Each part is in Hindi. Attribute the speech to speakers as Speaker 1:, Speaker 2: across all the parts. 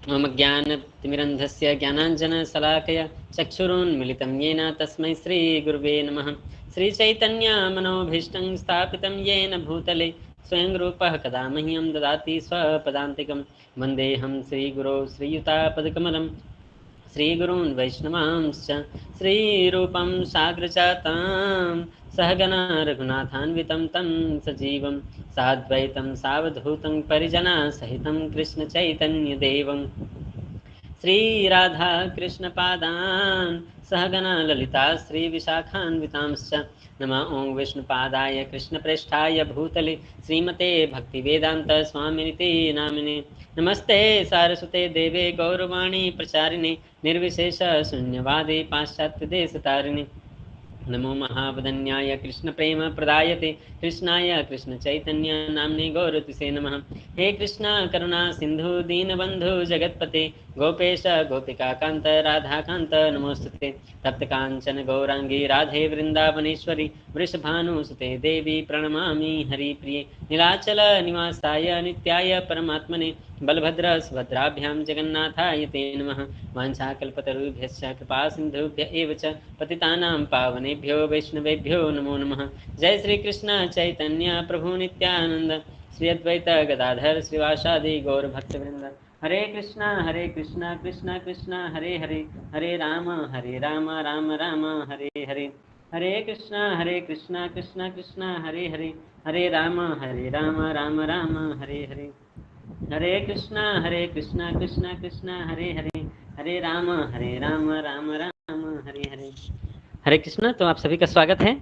Speaker 1: मम ज्ञानतिमिरन्धस्य ज्ञानाञ्जनशलाकया चक्षुरुन्मिलितं येन तस्मै श्रीगुरुवे नमः। श्रीचैतन्यमनोभीष्टं स्थापितं येन भूतले स्वयं रूपः कदा मह्यं ददाति स्वपदान्तिकं। वन्देऽहं श्रीगुरो श्रीयुतापदकमलं श्रीगुरून् वैष्णवांश्च श्रीरूपं साग्रजातां सहगना रघुनाथान्वितं तं सजीवं साद्वैतं सावधूतं परिजनसहितं कृष्णचैतन्यदेवं श्रीराधाकृष्णपादान् सहगना ललिता श्रीविशाखान्वितांश्च नमः ॐ विष्णुपादाय कृष्णप्रेष्ठाय भूतले श्रीमते भक्तिवेदान्तस्वामिनिति नामिने। नमस्ते सारस्वते देवे गौरवाणी प्रचारिणे निर्विशेषशून्यवादे पाश्चात्यदेशतारिणे। नमो महावदन्याय कृष्णप्रेमप्रदायते कृष्णाय कृष्णचैतन्य नाम्ने गौरतिसे नमः। हे कृष्ण करुणा सिन्धु दीनबन्धु जगत्पते गोपेश गोपिकान्त राधाकान्त नमोस्तुते। तप्तकाञ्चन गौराङ्गी राधे वृन्दावनेश्वरी वृषभानुसुते देवी प्रणमामि हरिप्रिये। नीलाचल निवासाय नित्याय परमात्मने बलभद्र सुभद्राभ्यां जगन्नाथाय ते नमः। वाञ्छाकल्पतरुभ्यश्च कृपा सिन्धुभ्य एव च पतितानां पावनेभ्यो वैष्णवेभ्यो नमो नमः। जय श्री कृष्ण चैतन्य प्रभु नित्यानंद श्री अद्वैत गदाधर श्रीवासादि गौर भक्तवृंद। हरे कृष्णा कृष्णा कृष्णा हरे हरे हरे राम राम राम हरे हरे। हरे कृष्णा कृष्णा कृष्णा हरे हरे हरे राम राम राम हरे हरे। हरे कृष्णा कृष्णा कृष्णा हरे हरे हरे राम राम राम हरे हरे। हरे कृष्णा। तो आप सभी का स्वागत है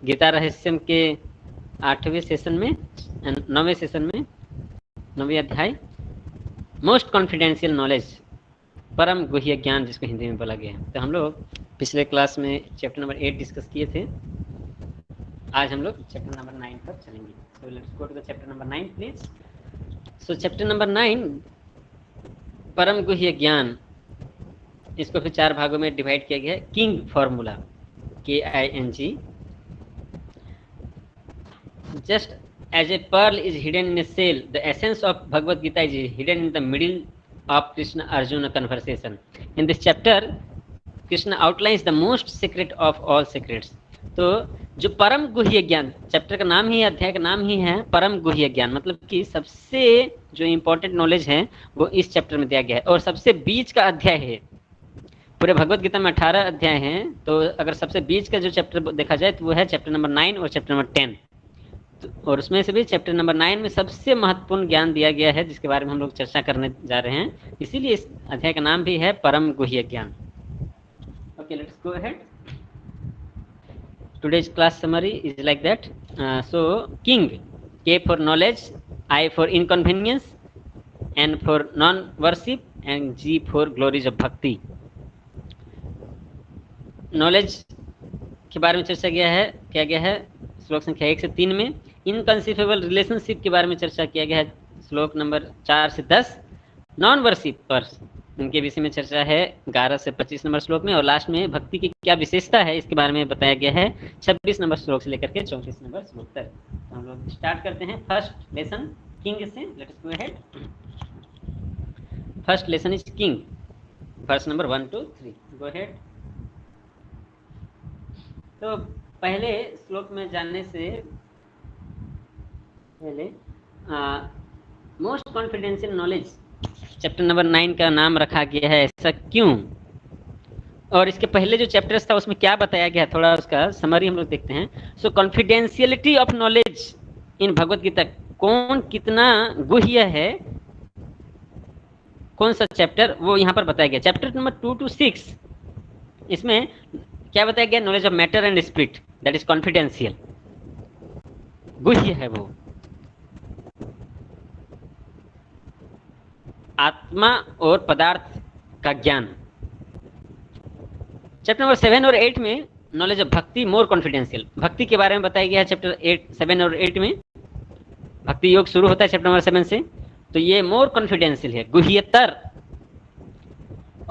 Speaker 1: गीता रहस्यम के 8वें सेशन में 9वें सेशन में 9वें अध्याय मोस्ट कॉन्फिडेंशियल नॉलेज परम गुह्य ज्ञान जिसको हिंदी में बोला गया है। तो हम लोग पिछले क्लास में चैप्टर नंबर 8 डिस्कस किए थे। आज हम लोग चैप्टर नंबर 9 पर चलेंगे। So let's go to the chapter number 9 please. So chapter number 9 परम गुह्य ज्ञान, इसको फिर 4 भागों में डिवाइड किया गया है। King formula KING। Just as a pearl is hidden in a shell, the essence of Bhagavad Gita is hidden in the middle of Krishna Arjuna conversation. In this chapter, Krishna outlines the most secret of all secrets. तो जो परम गुह्य ज्ञान, चैप्टर का नाम ही, अध्याय का नाम ही है परम गुह्य ज्ञान, मतलब कि सबसे जो इम्पोर्टेंट नॉलेज है वो इस चैप्टर में दिया गया है और सबसे बीच का अध्याय है। पूरे भगवत गीता में 18 अध्याय हैं, तो अगर सबसे बीच का जो चैप्टर देखा जाए तो वो है चैप्टर नंबर 9 और चैप्टर नंबर 10। और उसमें से भी चैप्टर नंबर 9 में सबसे महत्वपूर्ण ज्ञान दिया गया है जिसके बारे में हम लोग चर्चा करने जा रहे हैं। इसीलिए इस अध्याय का नाम भी है परम गुह्य ज्ञान। Okay, let's go ahead. Today's class summary is like that. So king, K for knowledge, I for inconvenience, N for non-worship, and G for glories of bhakti. Knowledge के बारे में चर्चा किया गया है श्लोक संख्या 1 से 3 में। इनकंसीफेबल रिलेशनशिप के बारे में चर्चा किया गया है श्लोक नंबर 4 से 10। नॉन वर्शिपर्स, उनके विषय में चर्चा है 11 से 25 नंबर श्लोक में। और लास्ट में भक्ति की क्या विशेषता है इसके बारे में बताया गया है 26 नंबर श्लोक से लेकर के 34 नंबर श्लोक तक। तो हम लोग स्टार्ट करते हैं फर्स्ट लेसन किंग से। Let's go ahead. First lesson is king, verse number 1 to 3। Go ahead. तो पहले श्लोक में जानने से पहले most confidential knowledge chapter number 9 का नाम रखा गया है, ऐसा क्यों? और इसके पहले जो चैप्टर्स था उसमें क्या बताया गया, थोड़ा उसका समरी हम लोग देखते हैं। सो confidentiality of knowledge in Bhagavad Gita, कौन कितना गुह्य है, कौन सा चैप्टर, वो यहाँ पर बताया गया। चैप्टर नंबर 2 to 6 इसमें क्या बताया गया? Knowledge of matter and spirit, that is confidential, गुह्य है वो। आत्मा और पदार्थ का ज्ञान। चैप्टर नंबर 7 और 8 में नॉलेज ऑफ भक्ति, मोर कॉन्फिडेंशियल, भक्ति के बारे में बताया गया है। चैप्टर 7 और 8 में भक्ति योग शुरू होता है चैप्टर नंबर 7 से, तो ये मोर कॉन्फिडेंशियल है, गुह्यतर।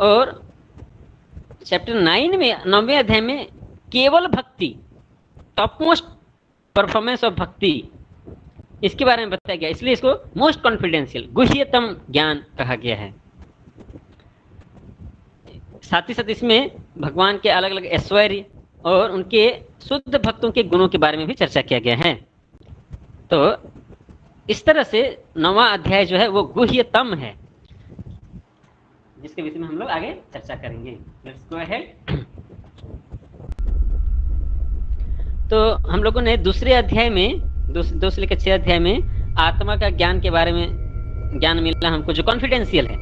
Speaker 1: और चैप्टर 9 में 9वें अध्याय में केवल भक्ति, टॉप मोस्ट परफॉर्मेंस ऑफ भक्ति, इसके बारे में बताया गया, इसलिए इसको मोस्ट कॉन्फिडेंशियल, गुह्यतम ज्ञान कहा गया है। साथ ही साथ इसमें भगवान के अलग अलग ऐश्वर्य और उनके शुद्ध भक्तों के गुणों के बारे में भी चर्चा किया गया है। तो इस तरह से 9वां अध्याय जो है वो गुह्यतम है, जिसके विषय में हम लोग आगे चर्चा करेंगे। Let's go ahead. तो हम लोगों ने दूसरे अध्याय में, 2 से लेकर 6 अध्याय में आत्मा का ज्ञान के बारे में ज्ञान मिला हमको, जो कॉन्फिडेंशियल है।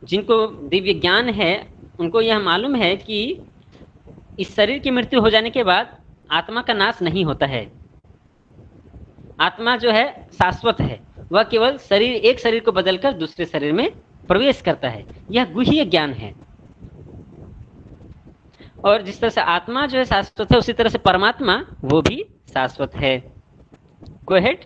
Speaker 1: जिनको दिव्य ज्ञान है उनको यह मालूम है कि इस शरीर की मृत्यु हो जाने के बाद आत्मा का नाश नहीं होता है। आत्मा जो है शाश्वत है, वह केवल एक शरीर को बदलकर दूसरे शरीर में प्रवेश करता है। यह गुह्य ज्ञान है। और जिस तरह से आत्मा जो है शाश्वत है, उसी तरह से परमात्मा वो भी शाश्वत है। Go ahead.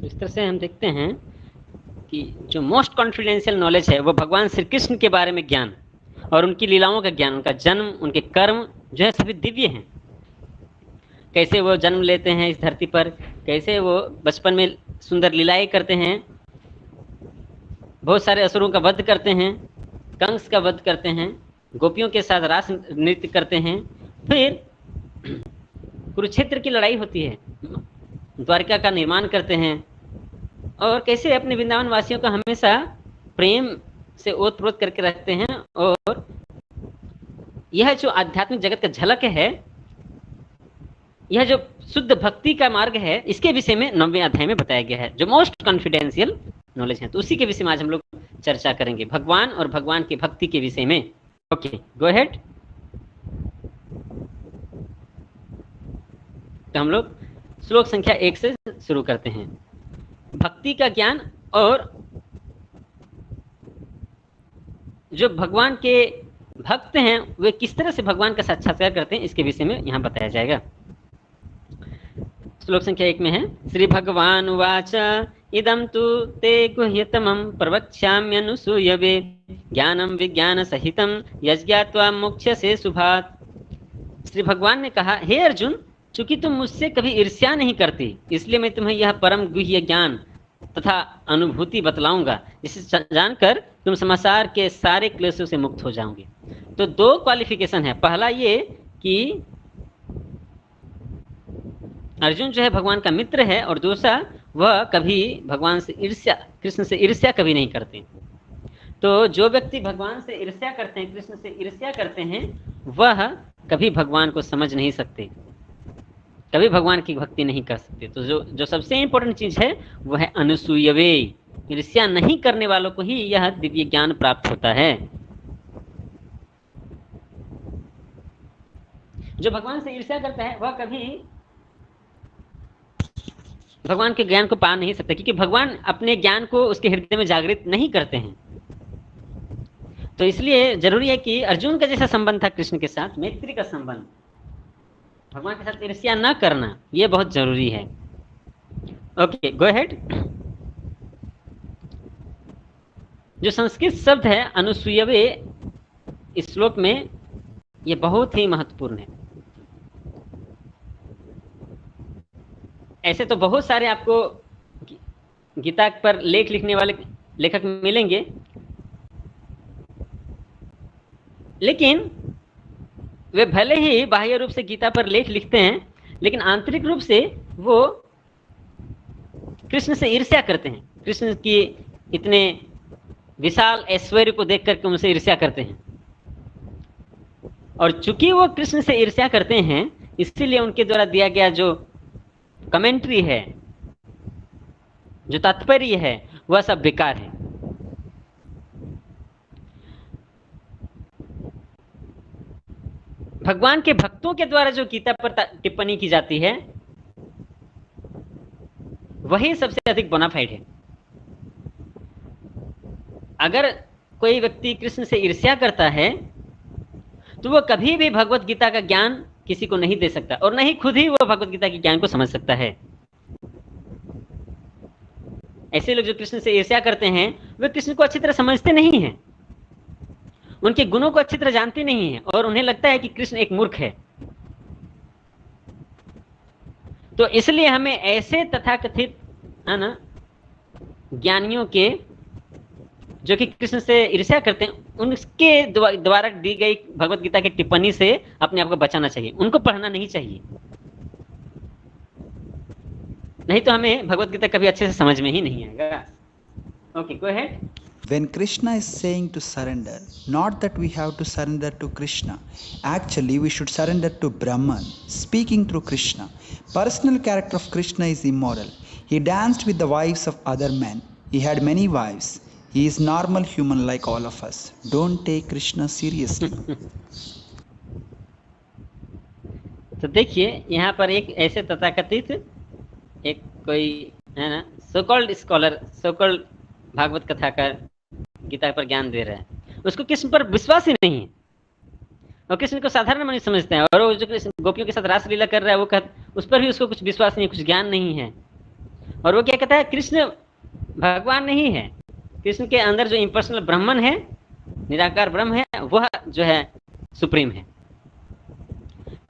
Speaker 1: इस तरह से हम देखते हैं कि जो मोस्ट कॉन्फिडेंशियल नॉलेज है वो भगवान श्री कृष्ण के बारे में ज्ञान और उनकी लीलाओं का ज्ञान, उनका जन्म, उनके कर्म जो है सभी दिव्य हैं। कैसे वो जन्म लेते हैं इस धरती पर, कैसे वो बचपन में सुंदर लीलाएं करते हैं, बहुत सारे असुरों का वध करते हैं, कंस का वध करते हैं, गोपियों के साथ रास नृत्य करते हैं, फिर कुरुक्षेत्र की लड़ाई होती है, द्वारिका का निर्माण करते हैं, और कैसे अपने वृंदावन वासियों को हमेशा प्रेम से ओतप्रोत करके रखते हैं। और यह जो आध्यात्मिक जगत का झलक है, यह जो शुद्ध भक्ति का मार्ग है, इसके विषय में 9वें अध्याय में बताया गया है, जो मोस्ट कॉन्फिडेंशियल नॉलेज है। तो उसी के विषय में आज हम लोग चर्चा करेंगे, भगवान और भगवान की भक्ति के विषय में। Okay, go ahead. तो हम लोग श्लोक संख्या 1 से शुरू करते हैं। भक्ति का ज्ञान और जो भगवान के भक्त हैं वे किस तरह से भगवान का साक्षात्कार करते हैं, इसके विषय में यहाँ बताया जाएगा। श्लोक संख्या 1 में है, श्री भगवान उवाच इदं तु ते गुह्यतमं प्रवक्ष्याम्यनुसूयवे ज्ञानम विज्ञान सहितं यज्ञात्वा मोक्ष्यसे शुभात्। श्री भगवान ने कहा, हे अर्जुन, चूंकि तुम मुझसे कभी ईर्ष्या नहीं करती, इसलिए मैं तुम्हें यह परम गुह्य ज्ञान तथा अनुभूति बतलाऊंगा, जिसे जानकर तुम संसार के सारे क्लेशों से मुक्त हो जाओगे। तो 2 क्वालिफिकेशन है। पहला ये कि अर्जुन जो है भगवान का मित्र है, और दूसरा वह कभी भगवान से ईर्ष्या, कृष्ण से ईर्ष्या कभी नहीं करते। तो जो व्यक्ति भगवान से ईर्ष्या करते हैं, कृष्ण से ईर्ष्या करते हैं, वह कभी भगवान को समझ नहीं सकते, कभी भगवान की भक्ति नहीं कर सकते। तो जो सबसे इंपॉर्टेंट चीज है वह है अनुसूयवे। ईर्ष्या नहीं करने वालों को ही यह दिव्य ज्ञान प्राप्त होता है। जो भगवान से ईर्ष्या करता है वह कभी भगवान के ज्ञान को पा नहीं सकता, क्योंकि भगवान अपने ज्ञान को उसके हृदय में जागृत नहीं करते हैं। तो इसलिए जरूरी है कि अर्जुन का जैसा संबंध था कृष्ण के साथ, मैत्री का संबंध, भगवान के साथ ईर्ष्या न करना, यह बहुत जरूरी है। Okay, go ahead. जो संस्कृत शब्द है अनुसूयवे, इस श्लोक में यह बहुत ही महत्वपूर्ण है। ऐसे तो बहुत सारे आपको गीता पर लेख लिखने वाले लेखक मिलेंगे, लेकिन वे भले ही बाह्य रूप से गीता पर लेख लिखते हैं, लेकिन आंतरिक रूप से वो कृष्ण से ईर्ष्या करते हैं। कृष्ण की इतने विशाल ऐश्वर्य को देख करके उनसे ईर्ष्या करते हैं, और चूंकि वो कृष्ण से ईर्ष्या करते हैं, इसीलिए उनके द्वारा दिया गया जो कमेंट्री है, जो तात्पर्य है, वह सब बेकार है। भगवान के भक्तों के द्वारा जो गीता पर टिप्पणी की जाती है, वही सबसे अधिक बोनाफाइड है। अगर कोई व्यक्ति कृष्ण से ईर्ष्या करता है, तो वो कभी भी भगवत गीता का ज्ञान किसी को नहीं दे सकता, और नहीं खुद ही वो भगवत गीता के ज्ञान को समझ सकता है। ऐसे लोग जो कृष्ण से ईर्ष्या करते हैं, वे कृष्ण को अच्छी तरह समझते नहीं हैं, उनके गुणों को अच्छी तरह जानते नहीं हैं, और उन्हें लगता है कि कृष्ण एक मूर्ख है। तो इसलिए हमें ऐसे तथाकथित है ना ज्ञानियों के, जो कि कृष्ण से ईर्ष्या करते हैं, उनके द्वारा दी गई भगवत गीता की टिप्पणी से अपने आप को बचाना चाहिए, उनको पढ़ना नहीं चाहिए। नहीं तो हमें भगवत गीता कभी अच्छे से समझ में ही नहीं आएगा। Okay, go ahead.
Speaker 2: When Krishna is saying to surrender, not that we have to surrender to Krishna, actually we should surrender to Brahman, speaking through Krishna. Personal character of Krishna is immoral. He danced with the wives of other men. He had many wives. He is normal human like all of us. Don't take Krishna seriously.
Speaker 1: तो देखिए यहाँ पर एक ऐसे तथाकथित एक कोई है ना so called scholar, so called Bhagavat कथा का गीता पर ज्ञान दे रहा है, उसको कृष्ण पर विश्वास ही नहीं है, और कृष्ण को साधारण मनुष्य समझते हैं, और वो जो कृष्ण गोपियों के साथ रासलीला कर रहा है, वो उस पर भी उसको कुछ विश्वास नहीं, कुछ ज्ञान नहीं है। और वो क्या कहता है, कृष्ण भगवान नहीं है, कृष्ण के अंदर जो इम्पर्सनल ब्राह्मण है, निराकार ब्रह्म है, वह जो है सुप्रीम है।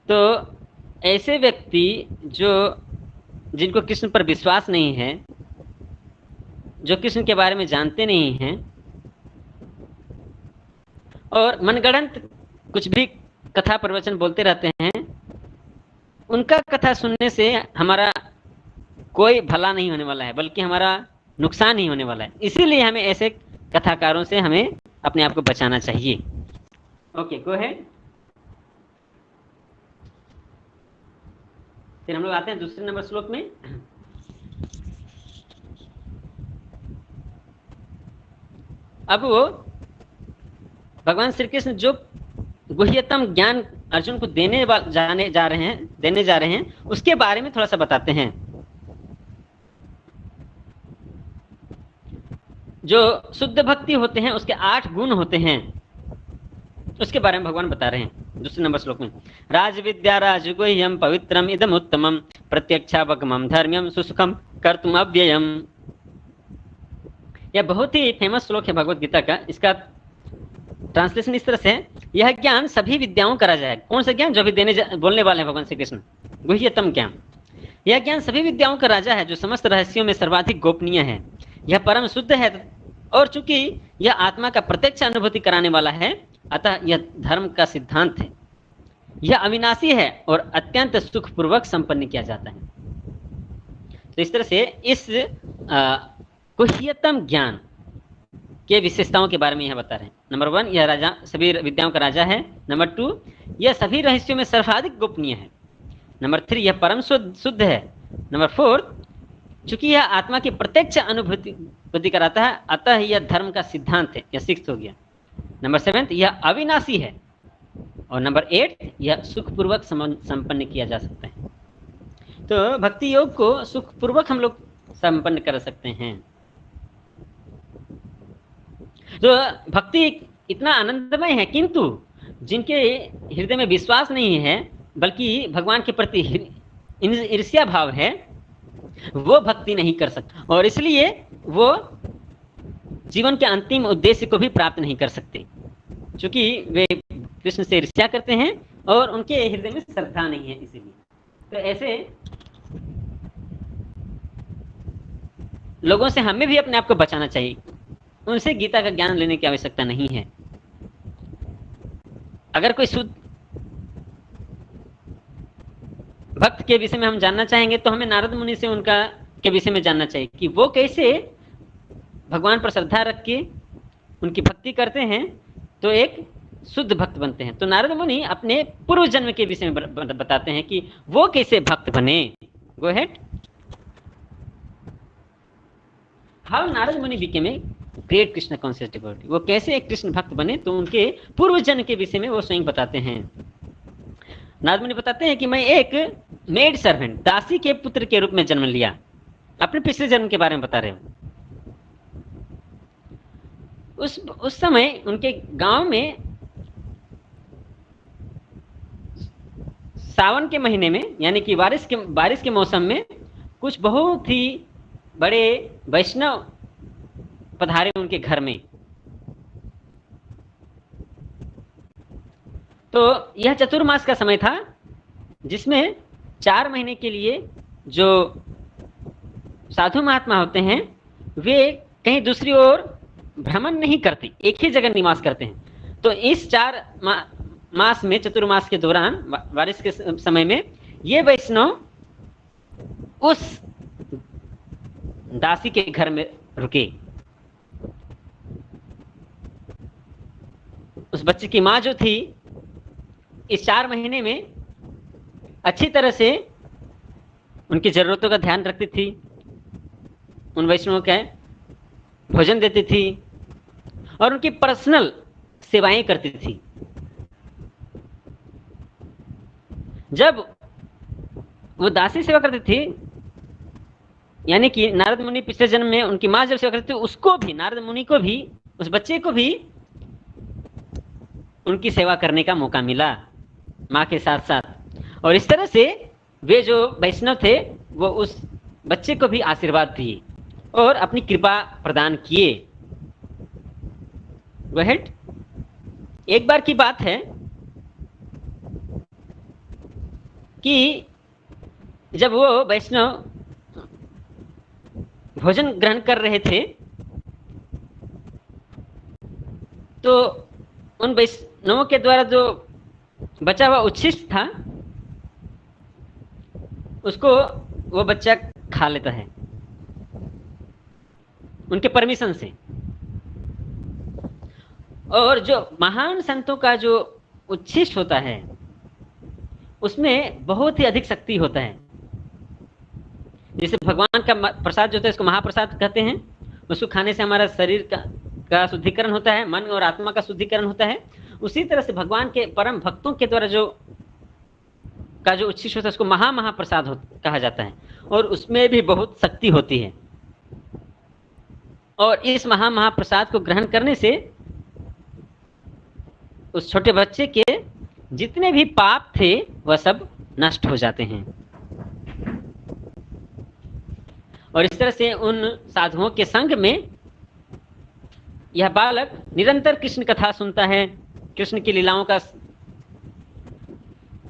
Speaker 1: तो ऐसे व्यक्ति जो जिनको कृष्ण पर विश्वास नहीं है, जो कृष्ण के बारे में जानते नहीं हैं, और मनगढ़ंत कुछ भी कथा प्रवचन बोलते रहते हैं, उनका कथा सुनने से हमारा कोई भला नहीं होने वाला है, बल्कि हमारा नुकसान ही होने वाला है। इसीलिए हमें ऐसे कथाकारों से हमें अपने आप को बचाना चाहिए। Okay, go ahead. फिर हम लोग आते हैं दूसरे नंबर श्लोक में। अब वो भगवान श्री कृष्ण जो गुह्यतम ज्ञान अर्जुन को देने जा रहे हैं, उसके बारे में थोड़ा सा बताते हैं। जो शुद्ध भक्ति होते हैं, उसके 8 गुण होते हैं, उसके बारे में भगवान बता रहे हैं दूसरे नंबर श्लोक में। राज विद्या राजगुह्यम पवित्रम इदम उत्तमम प्रत्यक्षावगमम धर्म्यम सुसुखम कर्तुम अव्ययम। यह बहुत ही फेमस श्लोक है भगवत गीता का। इसका ट्रांसलेशन इस तरह से है, यह ज्ञान सभी विद्याओं का राजा है। कौन सा ज्ञान? जो अभी बोलने वाले हैं भगवान श्री कृष्ण, गुह्यतम ज्ञान। यह ज्ञान सभी विद्याओं का राजा है, जो समस्त रहस्यों में सर्वाधिक गोपनीय है। यह परम शुद्ध है, और चूंकि यह आत्मा का प्रत्यक्ष अनुभूति कराने वाला है, अतः यह धर्म का सिद्धांत है। यह अविनाशी है और अत्यंत सुखपूर्वक संपन्न किया जाता है। तो इस तरह से इस गुह्यतम ज्ञान के विशेषताओं के बारे में यह बता रहे हैं। नंबर 1, यह राजा सभी विद्याओं का राजा है। नंबर 2, यह सभी रहस्यों में सर्वाधिक गोपनीय है। नंबर 3, यह परम शुद्ध है। नंबर 4, चूंकि यह आत्मा की प्रत्यक्ष अनुभूति कराता है, अतः यह धर्म का सिद्धांत है। यह 6 हो गया। नंबर 7, यह अविनाशी है। और नंबर 8, यह सुखपूर्वक संपन्न किया जा सकता है। तो भक्ति योग को सुखपूर्वक हम लोग संपन्न कर सकते हैं। तो भक्ति इतना आनंदमय है, किंतु जिनके हृदय में विश्वास नहीं है, बल्कि भगवान के प्रति ईर्ष्या भाव है, वो भक्ति नहीं कर सकता, और इसलिए वो जीवन के अंतिम उद्देश्य को भी प्राप्त नहीं कर सकते, क्योंकि वे कृष्ण से ईर्ष्या करते हैं और उनके हृदय में श्रद्धा नहीं है। इसीलिए तो ऐसे लोगों से हमें भी अपने आप को बचाना चाहिए, उनसे गीता का ज्ञान लेने की आवश्यकता नहीं है। अगर कोई शुद्ध भक्त के विषय में हम जानना चाहेंगे तो हमें नारद मुनि से उनका के विषय में जानना चाहिए कि वो कैसे भगवान पर श्रद्धा रख के उनकी भक्ति करते हैं तो एक शुद्ध भक्त बनते हैं। तो नारद मुनि अपने पूर्व जन्म के विषय में बताते हैं कि वो कैसे भक्त बने। Go ahead. हाउ नारद मुनि became a great Krishna conscious devotee, वो कैसे एक कृष्ण भक्त बने तो उनके पूर्व जन्म के विषय में वो स्वयं बताते हैं। नारद मुनि बताते हैं कि मैं एक मेड सर्वेंट, दासी के पुत्र के रूप में जन्म लिया। अपने पिछले जन्म के बारे में बता रहे हो। उस समय उनके गांव में सावन के महीने में, यानी कि बारिश के मौसम में कुछ बहुत ही बड़े वैष्णव पधारे उनके घर में। तो यह चतुर्मास का समय था जिसमें 4 महीने के लिए जो साधु महात्मा होते हैं वे कहीं दूसरी ओर भ्रमण नहीं करते, एक ही जगह निवास करते हैं। तो इस 4 मास में, चतुर्मास के दौरान, बारिश के समय में, ये वैष्णव उस दासी के घर में रुके। उस बच्चे की माँ जो थी इस 4 महीने में अच्छी तरह से उनकी जरूरतों का ध्यान रखती थी, उन वैष्णवों का भोजन देती थी और उनकी पर्सनल सेवाएं करती थी। जब वो दासी सेवा करती थी, यानी कि नारद मुनि पिछले जन्म में उनकी माँ जब सेवा करती थी, उसको भी, नारद मुनि को भी, उस बच्चे को भी उनकी सेवा करने का मौका मिला माँ के साथ साथ। और इस तरह से वे जो वैष्णव थे वो उस बच्चे को भी आशीर्वाद दिए और अपनी कृपा प्रदान किए। Go ahead. एक बार की बात है कि जब वो वैष्णव भोजन ग्रहण कर रहे थे तो उन वैष्णवों के द्वारा जो बचा हुआ उच्छिष्ट था उसको वो बच्चा खा लेता है उनके परमिशन से। और जो महान संतों का जो उच्छिष्ट होता है उसमें बहुत ही अधिक शक्ति होता है। जैसे भगवान का प्रसाद जो होता है इसको महाप्रसाद कहते हैं, उसको खाने से हमारा शरीर का शुद्धिकरण होता है, मन और आत्मा का शुद्धिकरण होता है। उसी तरह से भगवान के परम भक्तों के द्वारा जो उच्छिष्ट होता है उसको महाप्रसाद कहा जाता है और उसमें भी बहुत शक्ति होती है। और इस महाप्रसाद को ग्रहण करने से उस छोटे बच्चे के जितने भी पाप थे वह सब नष्ट हो जाते हैं। और इस तरह से उन साधुओं के संग में यह बालक निरंतर कृष्ण कथा सुनता है, कृष्ण की लीलाओं का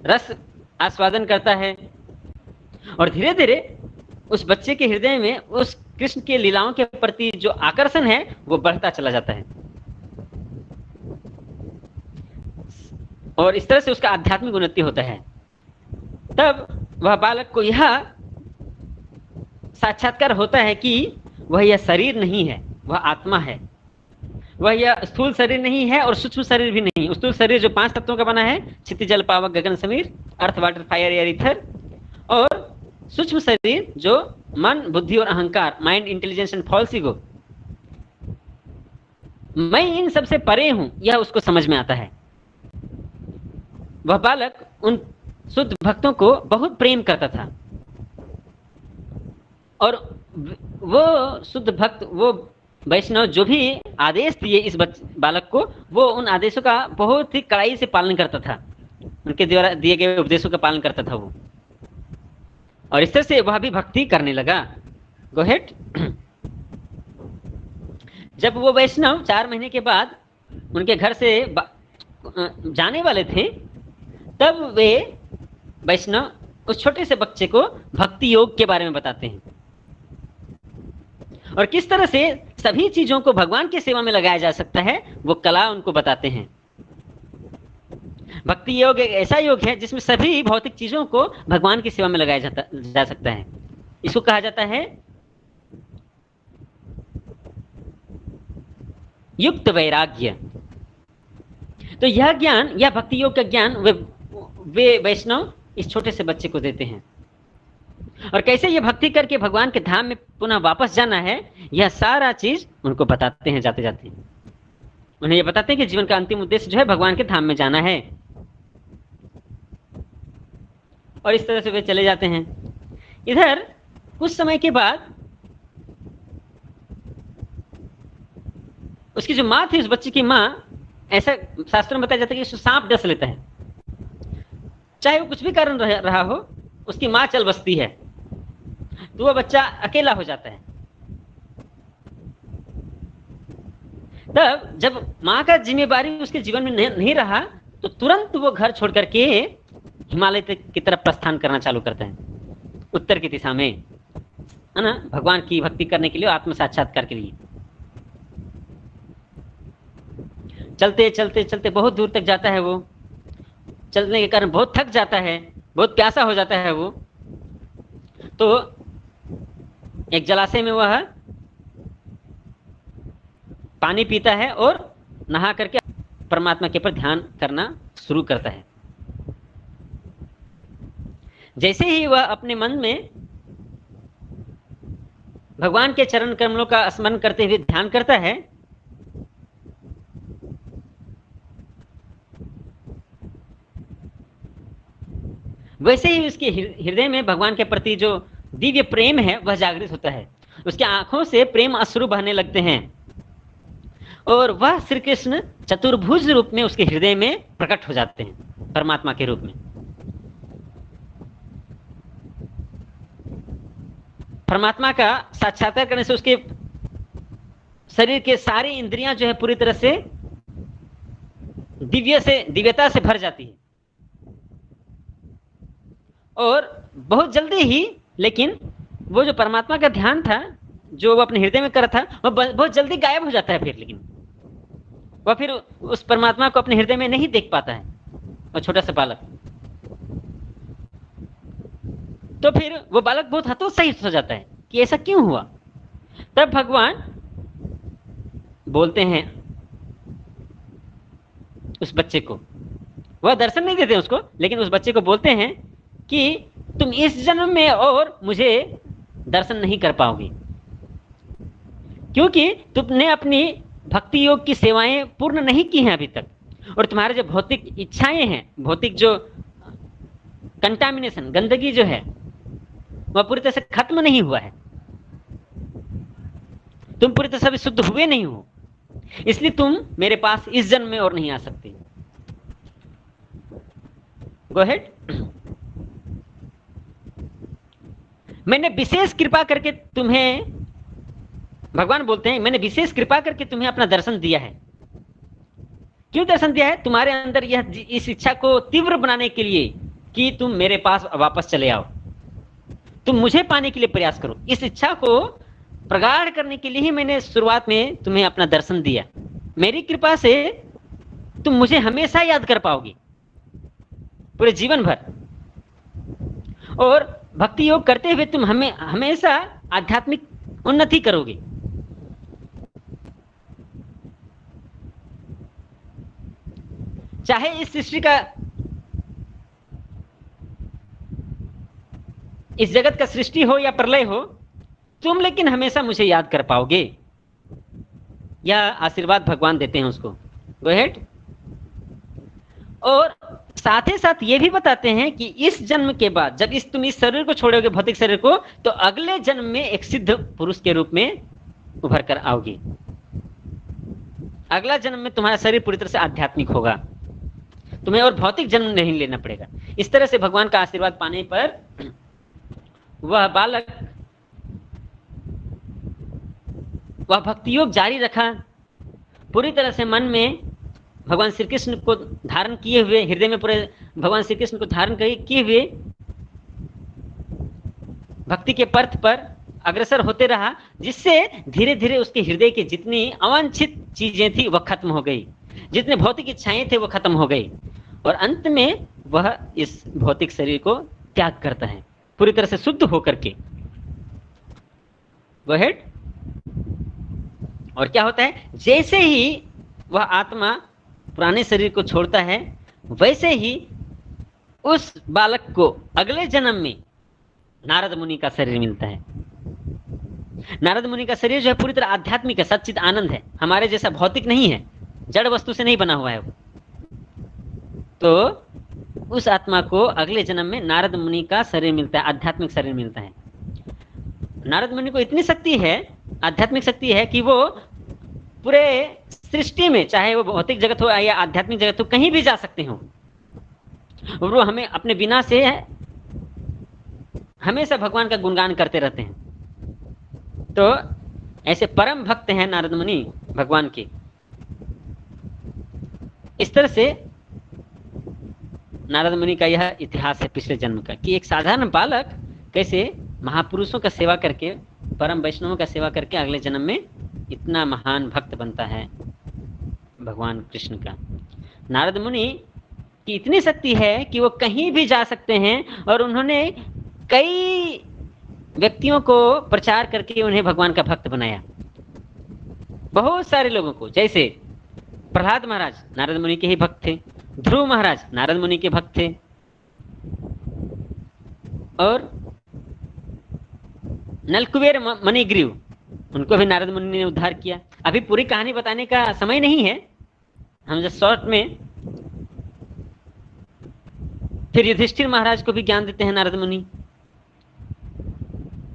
Speaker 1: रस आस्वादन करता है और धीरे धीरे उस बच्चे के हृदय में उस कृष्ण की लीलाओं के प्रति जो आकर्षण है वो बढ़ता चला जाता है और इस तरह से उसका आध्यात्मिक उन्नति होता है। तब वह बालक को यह साक्षात्कार होता है कि वह यह शरीर नहीं है, वह आत्मा है। वह यह स्थूल शरीर नहीं है और सूक्ष्म शरीर भी नहीं। स्थूल शरीर जो 5 तत्वों का बना है, क्षिति जल पावक गगन समीर, earth water fire air ether, और सूक्ष्म शरीर जो मन बुद्धि और अहंकार, mind intelligence and false ego, मैं इन सबसे परे हूं, यह उसको समझ में आता है। वह बालक उन शुद्ध भक्तों को बहुत प्रेम करता था और वो शुद्ध भक्त, वो वैष्णव जो भी आदेश दिए इस बालक को, वो उन आदेशों का बहुत ही कड़ाई से पालन करता था, उनके द्वारा दिए गए उपदेशों का पालन करता था वो। और इस तरह से वह भी भक्ति करने लगा। Go ahead. जब वो वैष्णव 4 महीने के बाद उनके घर से जाने वाले थे तब वे वैष्णव उस छोटे से बच्चे को भक्ति योग के बारे में बताते हैं और किस तरह से सभी चीजों को भगवान की सेवा में लगाया जा सकता है, वो कला उनको बताते हैं। भक्ति योग एक ऐसा योग है जिसमें सभी भौतिक चीजों को भगवान की सेवा में लगाया जा सकता है। इसको कहा जाता है युक्त वैराग्य। तो यह ज्ञान या भक्ति योग का ज्ञान वे वैष्णव इस छोटे से बच्चे को देते हैं। और कैसे ये भक्ति करके भगवान के धाम में पुनः वापस जाना है, यह सारा चीज उनको बताते हैं। जाते जाते उन्हें ये बताते हैं कि जीवन का अंतिम उद्देश्य जो है भगवान के धाम में जाना है। और इस तरह से वे चले जाते हैं। इधर कुछ समय के बाद उसकी जो माँ थी, उस बच्चे की माँ, ऐसा शास्त्र में बताया जाता है कि उसको सांप डस लेता है। चाहे वो कुछ भी कारण रहा हो, उसकी माँ चल बसती है, तो वह बच्चा अकेला हो जाता है। तब जब माँ का जिम्मेदारी उसके जीवन में नहीं रहा, तो तुरंत वो घर छोड़ करके हिमालय की तरफ प्रस्थान करना चालू करता है, उत्तर की दिशा में, है ना, भगवान की भक्ति करने के लिए, आत्म साक्षात्कार के लिए। चलते चलते चलते बहुत दूर तक जाता है। वो चलने के कारण बहुत थक जाता है, बहुत प्यासा हो जाता है वो। तो एक जलाशय में वह पानी पीता है और नहा करके परमात्मा के ऊपर ध्यान करना शुरू करता है। जैसे ही वह अपने मन में भगवान के चरण कमलों का स्मरण करते हुए ध्यान करता है, वैसे ही उसके हृदय में भगवान के प्रति जो दिव्य प्रेम है वह जागृत होता है। उसके आंखों से प्रेम अश्रु बहने लगते हैं और वह श्री कृष्ण चतुर्भुज रूप में उसके हृदय में प्रकट हो जाते हैं, परमात्मा के रूप में। परमात्मा का साक्षात्कार करने से उसके शरीर के सारी इंद्रियां जो है पूरी तरह से दिव्यता से भर जाती है। और बहुत जल्दी ही, लेकिन वो जो परमात्मा का ध्यान था जो वो अपने हृदय में कर रहा था, वह बहुत जल्दी गायब हो जाता है फिर। लेकिन वह फिर उस परमात्मा को अपने हृदय में नहीं देख पाता है, और छोटा सा बालक। तो फिर वो बालक बहुत हतोत्साहित हो जाता है कि ऐसा क्यों हुआ। तब भगवान बोलते हैं उस बच्चे को, वह दर्शन नहीं देते उसको, लेकिन उस बच्चे को बोलते हैं कि तुम इस जन्म में और मुझे दर्शन नहीं कर पाओगे, क्योंकि तुमने अपनी भक्ति योग की सेवाएं पूर्ण नहीं की हैं अभी तक, और तुम्हारे जो भौतिक इच्छाएं हैं, भौतिक जो कंटामिनेशन, गंदगी जो है, वह पूरी तरह से खत्म नहीं हुआ है। तुम पूरी तरह से शुद्ध हुए नहीं हो, इसलिए तुम मेरे पास इस जन्म में और नहीं आ सकते। Go ahead. मैंने विशेष कृपा करके तुम्हें, भगवान बोलते हैं, मैंने विशेष कृपा करके तुम्हें अपना दर्शन दिया है। क्यों दर्शन दिया है? तुम्हारे अंदर यह इस इच्छा को तीव्र बनाने के लिए कि तुम मेरे पास वापस चले आओ, तुम मुझे पाने के लिए प्रयास करो। इस इच्छा को प्रगाढ़ करने के लिए ही मैंने शुरुआत में तुम्हें अपना दर्शन दिया। मेरी कृपा से तुम मुझे हमेशा याद कर पाओगे, पूरे जीवन भर। और भक्ति योग करते हुए तुम हमेशा आध्यात्मिक उन्नति करोगे। चाहे इस सृष्टि का, इस जगत का सृष्टि हो या प्रलय हो, तुम लेकिन हमेशा मुझे याद कर पाओगे। यह आशीर्वाद भगवान देते हैं उसको। Go ahead. और साथ ही साथ ये भी बताते हैं कि इस जन्म के बाद जब तुम इस शरीर को छोड़ोगे, भौतिक शरीर को, तो अगले जन्म में एक सिद्ध पुरुष के रूप में उभर कर आओगे। अगला जन्म में तुम्हारा शरीर पूरी तरह से आध्यात्मिक होगा, तुम्हें और भौतिक जन्म नहीं लेना पड़ेगा। इस तरह से भगवान का आशीर्वाद पाने पर वह बालक, वह भक्ति योग जारी रखा, पूरी तरह से मन में भगवान श्री कृष्ण को धारण किए हुए, हृदय में पूरे भगवान श्री कृष्ण को धारण किए हुए भक्ति के पथ पर अग्रसर होते रहा, जिससे धीरे धीरे उसके हृदय की जितनी अवांछित चीजें थी वह खत्म हो गई, जितने भौतिक इच्छाएं थे वो खत्म हो गई, और अंत में वह इस भौतिक शरीर को त्याग करता है पूरी तरह से शुद्ध होकर के। Go ahead। और क्या होता है, जैसे ही वह आत्मा पुराने शरीर को छोड़ता है, वैसे ही उस बालक को अगले जन्म में नारद मुनि का शरीर मिलता है। नारद मुनि का शरीर जो है पूरी तरह आध्यात्मिक है, सच्चित आनंद है, हमारे जैसा भौतिक नहीं है, जड़ वस्तु से नहीं बना हुआ है वो। तो उस आत्मा को अगले जन्म में नारद मुनि का शरीर मिलता है, आध्यात्मिक शरीर मिलता है। नारद मुनि को इतनी शक्ति है, आध्यात्मिक शक्ति है, कि वो पूरे सृष्टि में, चाहे वो भौतिक जगत हो या आध्यात्मिक जगत हो, कहीं भी जा सकते हो, और वो हमें अपने बिना से हमेशा भगवान का गुणगान करते रहते हैं। तो ऐसे परम भक्त हैं नारद मुनि भगवान के। इस तरह से नारद मुनि का यह इतिहास है पिछले जन्म का, कि एक साधारण बालक कैसे महापुरुषों का सेवा करके, परम वैष्णवों का सेवा करके अगले जन्म में इतना महान भक्त बनता है भगवान कृष्ण का। नारद मुनि की इतनी शक्ति है कि वो कहीं भी जा सकते हैं, और उन्होंने कई व्यक्तियों को प्रचार करके उन्हें भगवान का भक्त बनाया, बहुत सारे लोगों को। जैसे प्रहलाद महाराज नारद मुनि के ही भक्त थे, ध्रुव महाराज नारद मुनि के भक्त थे, और नलकुबेर मणिग्रीव, उनको भी नारद मुनि ने उद्धार किया। अभी पूरी कहानी बताने का समय नहीं है, हम जस्ट शॉर्ट में। फिर युधिष्ठिर महाराज को भी ज्ञान देते हैं नारद मुनि,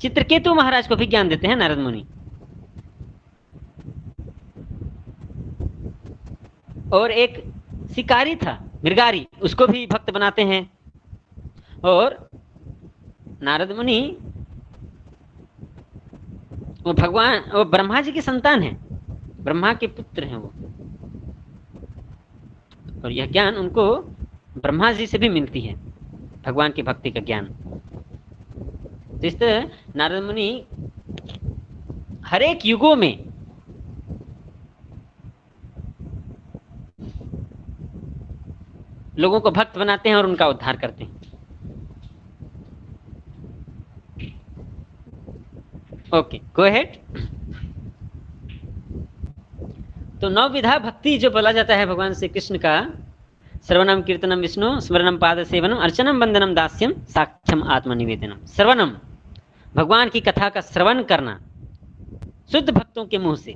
Speaker 1: चित्रकेतु महाराज को भी ज्ञान देते हैं नारद मुनि, और एक शिकारी था मृगारी, उसको भी भक्त बनाते हैं। और नारद मुनि वो भगवान, वो ब्रह्मा जी की संतान है, ब्रह्मा के पुत्र हैं वो, और यह ज्ञान उनको ब्रह्मा जी से भी मिलती है, भगवान की भक्ति का ज्ञान। तो इस तरह नारद मुनि हर एक युगों में लोगों को भक्त बनाते हैं और उनका उद्धार करते हैं। Okay, go ahead. तो नौ विधा भक्ति जो बोला जाता है भगवान श्री कृष्ण का, श्रवणम कीर्तनम विष्णु स्मरणम पाद सेवनम अर्चनम वंदनम दास्यम साक्ष्यम आत्मनिवेदनम। श्रवणम, भगवान की कथा का श्रवण करना शुद्ध भक्तों के मुंह से।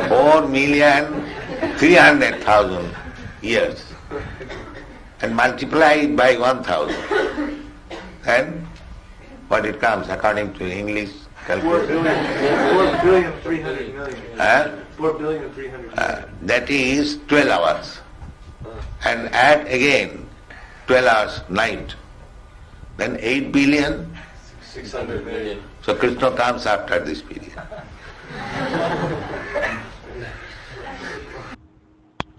Speaker 3: 4,300,000 years and multiply it by 1,000, then what it comes according to English calculation?
Speaker 4: 4,300,000,000. 4,300,000,000.
Speaker 3: That is 12 hours. And add again 12 hours night. Then 8,600,000,000. So Krishna comes after this period.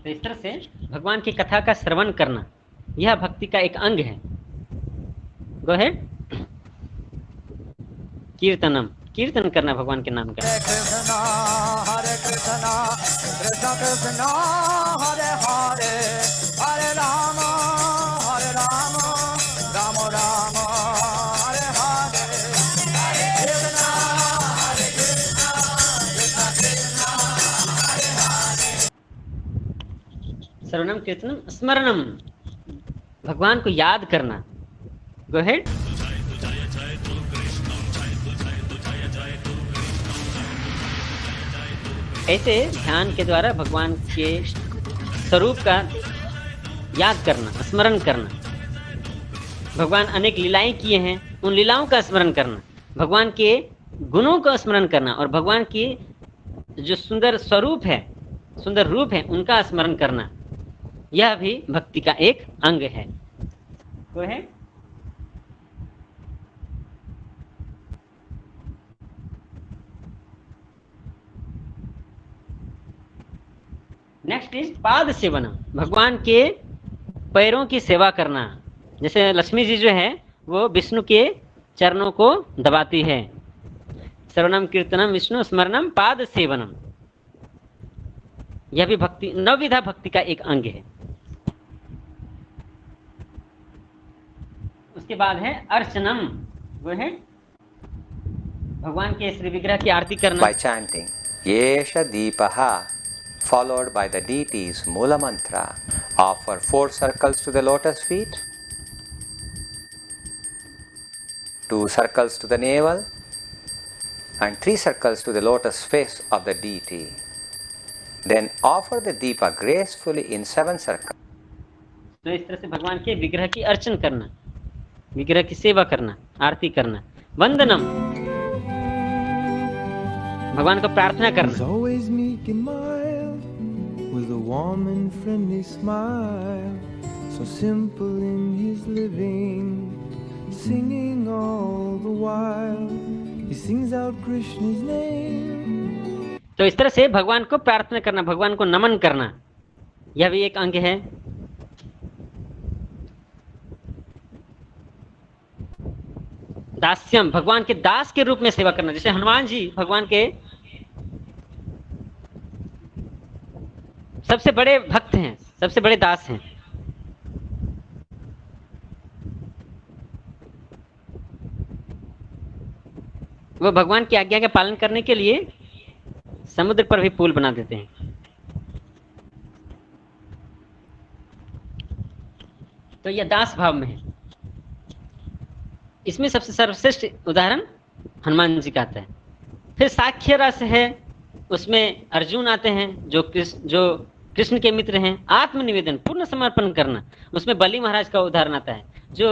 Speaker 1: तो इस तरह से भगवान की कथा का श्रवण करना यह भक्ति का एक अंग है। Go ahead. कीर्तनम, कीर्तन करना भगवान के नाम का।
Speaker 5: हरे कृष्णा कृष्ण कृष्ण हरे हरे, हरे राम राम राम हरे हरे, हरे कृष्ण कृष्ण कृष्ण हरे हरे।
Speaker 1: श्रवणम कीर्तनम स्मरणम, भगवान को याद करना। Go ahead. ऐसे ध्यान के द्वारा भगवान के स्वरूप का याद करना, स्मरण करना। भगवान अनेक लीलाएं किए हैं, उन लीलाओं का स्मरण करना, भगवान के गुणों का स्मरण करना, और भगवान की जो सुंदर स्वरूप है, सुंदर रूप है, उनका स्मरण करना, यह भी भक्ति का एक अंग है। तो है नेक्स्ट इज पाद सेवनम, भगवान के पैरों की सेवा करना। जैसे लक्ष्मी जी जो है वो विष्णु के चरणों को दबाती है। श्रवणम कीर्तनम विष्णु स्मरणम पाद सेवनम, यह भी भक्ति, नवविधा भक्ति का एक अंग है। उसके बाद है अर्चनम, वो है भगवान के श्री विग्रह की आरती करना।
Speaker 6: By chanting Yesha Deepaha, followed by the deity's Mula Mantra, offer 4 circles to the lotus feet, 2 circles to the navel, and 3 circles to the lotus face of the deity. Then offer the Deepa gracefully in 7 circles.
Speaker 1: तो इस तरह से भगवान के विग्रह की अर्चन करना, विग्रह की सेवा करना, आरती करना। वंदनम, भगवान को प्रार्थना
Speaker 7: He's
Speaker 1: करना।
Speaker 7: always meek and mild, with a warm and friendly smile, so simple in his living, singing all the while, he sings out Krishna's name.
Speaker 1: तो इस तरह से भगवान को प्रार्थना करना, भगवान को नमन करना, यह भी एक अंग है। दास्यम, भगवान के दास के रूप में सेवा करना, जैसे हनुमान जी भगवान के सबसे बड़े भक्त हैं, सबसे बड़े दास हैं। वो भगवान की आज्ञा के पालन करने के लिए समुद्र पर भी पुल बना देते हैं। तो यह दास भाव में है। इसमें सबसे सर्वश्रेष्ठ उदाहरण हनुमान जी का आता है। फिर साख्य रस है, उसमें अर्जुन आते हैं जो कृष्ण के मित्र हैं। आत्मनिवेदन, पूर्ण समर्पण करना, उसमें बलि महाराज का उदाहरण आता है। जो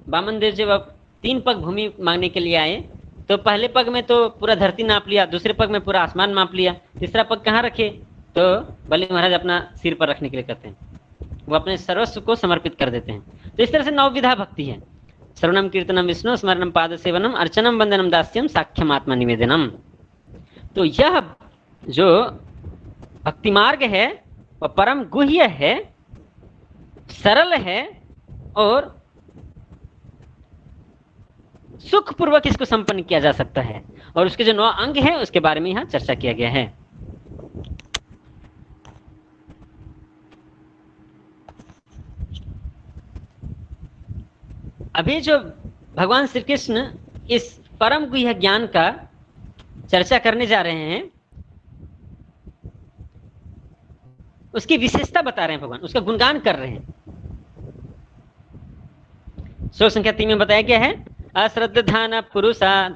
Speaker 1: वामन देव जब 3 पग भूमि मांगने के लिए आए, तो पहले पग में तो पूरा धरती नाप लिया, दूसरे पग में पूरा आसमान माप लिया, तीसरा पग कहाँ रखे, तो बलि महाराज अपना सिर पर रखने के लिए कहते हैं, वो अपने सर्वस्व को समर्पित कर देते हैं। तो इस तरह से नवविधा भक्ति है। श्रवणम कीर्तनम विष्णु स्मरणम पाद सेवनम अर्चनम वंदनम दास्यम साख्यम आत्मा निवेदनम। तो यह जो भक्ति मार्ग है वह परम गुह्य है, सरल है और सुखपूर्वक इसको संपन्न किया जा सकता है। और उसके जो 9 अंग हैं उसके बारे में यहाँ चर्चा किया गया है। अभी जो भगवान श्री कृष्ण इस परम गुह्य ज्ञान का चर्चा करने जा रहे हैं, उसकी विशेषता बता रहे हैं भगवान, उसका गुणगान कर रहे हैं। श्लोक संख्या 3 में बताया गया है, अश्रद्धान पुरुषा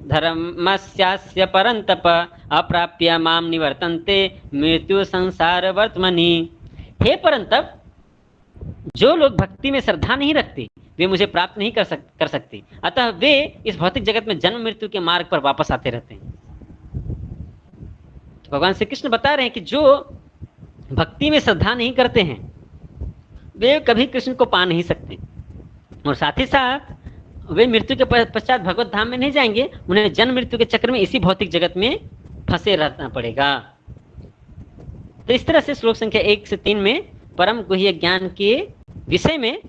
Speaker 1: धर्मस्यास्य परंतप अप्राप्य माम निवर्तन्ते मृत्यु संसार वर्तमनि। हे परंतप, जो लोग भक्ति में श्रद्धा नहीं रखते वे मुझे प्राप्त नहीं कर सकते, अतः वे इस भौतिक जगत में जन्म मृत्यु के मार्ग पर वापस आते रहते हैं। तो भगवान श्री कृष्ण बता रहे हैं कि जो भक्ति में श्रद्धा नहीं करते हैं वे कभी कृष्ण को पा नहीं सकते, और साथ ही साथ वे मृत्यु के पश्चात भगवत धाम में नहीं जाएंगे, उन्हें जन्म मृत्यु के चक्र में इसी भौतिक जगत में फंसे रहना पड़ेगा। तो इस तरह से श्लोक संख्या 1 से 3 में परम गुह्य ज्ञान के विषय में,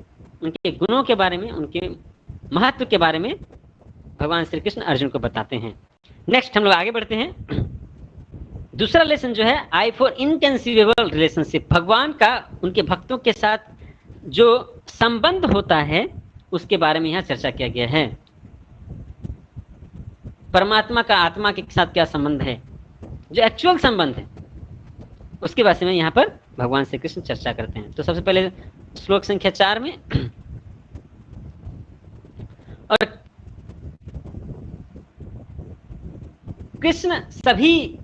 Speaker 1: उनके गुणों के बारे में, उनके महत्व के बारे में भगवान श्री कृष्ण अर्जुन को बताते हैं। नेक्स्ट हम लोग आगे बढ़ते हैं। दूसरा लेसन जो है आई फॉर इनकंसीवेबल रिलेशनशिप, भगवान का उनके भक्तों के साथ जो संबंध होता है उसके बारे में यहाँ चर्चा किया गया है। परमात्मा का आत्मा के साथ क्या संबंध है, जो एक्चुअल संबंध है, उसके बारे में यहाँ पर भगवान श्री कृष्ण चर्चा करते हैं। तो सबसे पहले श्लोक संख्या 4 में, और कृष्ण सभी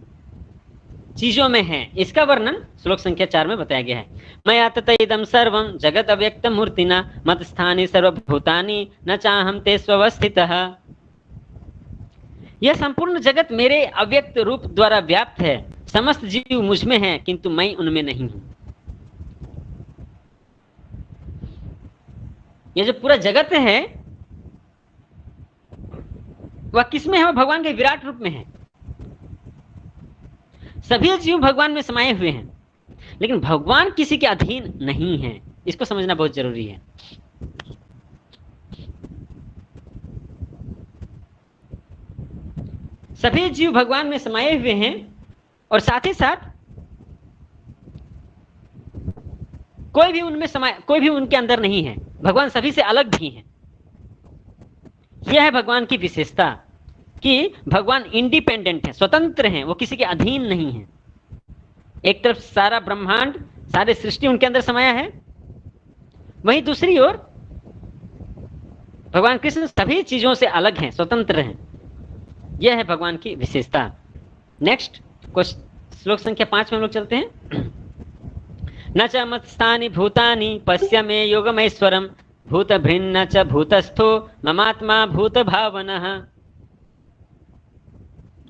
Speaker 1: चीजों में है, इसका वर्णन श्लोक संख्या 4 में बताया गया है। मया तत इदं सर्वं जगत अव्यक्त मूर्तिना मत स्थाने सर्वभूतानि न चाहम ते स्वस्थितः। यह संपूर्ण जगत मेरे अव्यक्त रूप द्वारा व्याप्त है, समस्त जीव मुझ में हैं किंतु मैं उनमें नहीं हूं। यह जो पूरा जगत है वह किसमें है, वह भगवान के विराट रूप में है। सभी जीव भगवान में समाये हुए हैं, लेकिन भगवान किसी के अधीन नहीं है, इसको समझना बहुत जरूरी है। सभी जीव भगवान में समाये हुए हैं और साथ ही साथ कोई भी उनके अंदर नहीं है। भगवान सभी से अलग भी हैं। यह है भगवान की विशेषता कि भगवान इंडिपेंडेंट है, स्वतंत्र हैं, वो किसी के अधीन नहीं है। एक तरफ सारा ब्रह्मांड, सारे सृष्टि उनके अंदर समाया है, वहीं दूसरी ओर भगवान कृष्ण सभी चीजों से अलग हैं, स्वतंत्र हैं। यह है भगवान की विशेषता। नेक्स्ट श्लोक संख्या 5 में हम लोग चलते हैं। न च मत्स्थानि भूतानि पश्य मे योगमैश्वरम भूत भिन्न च भूतस्थो ममात्मा भूत भावनः।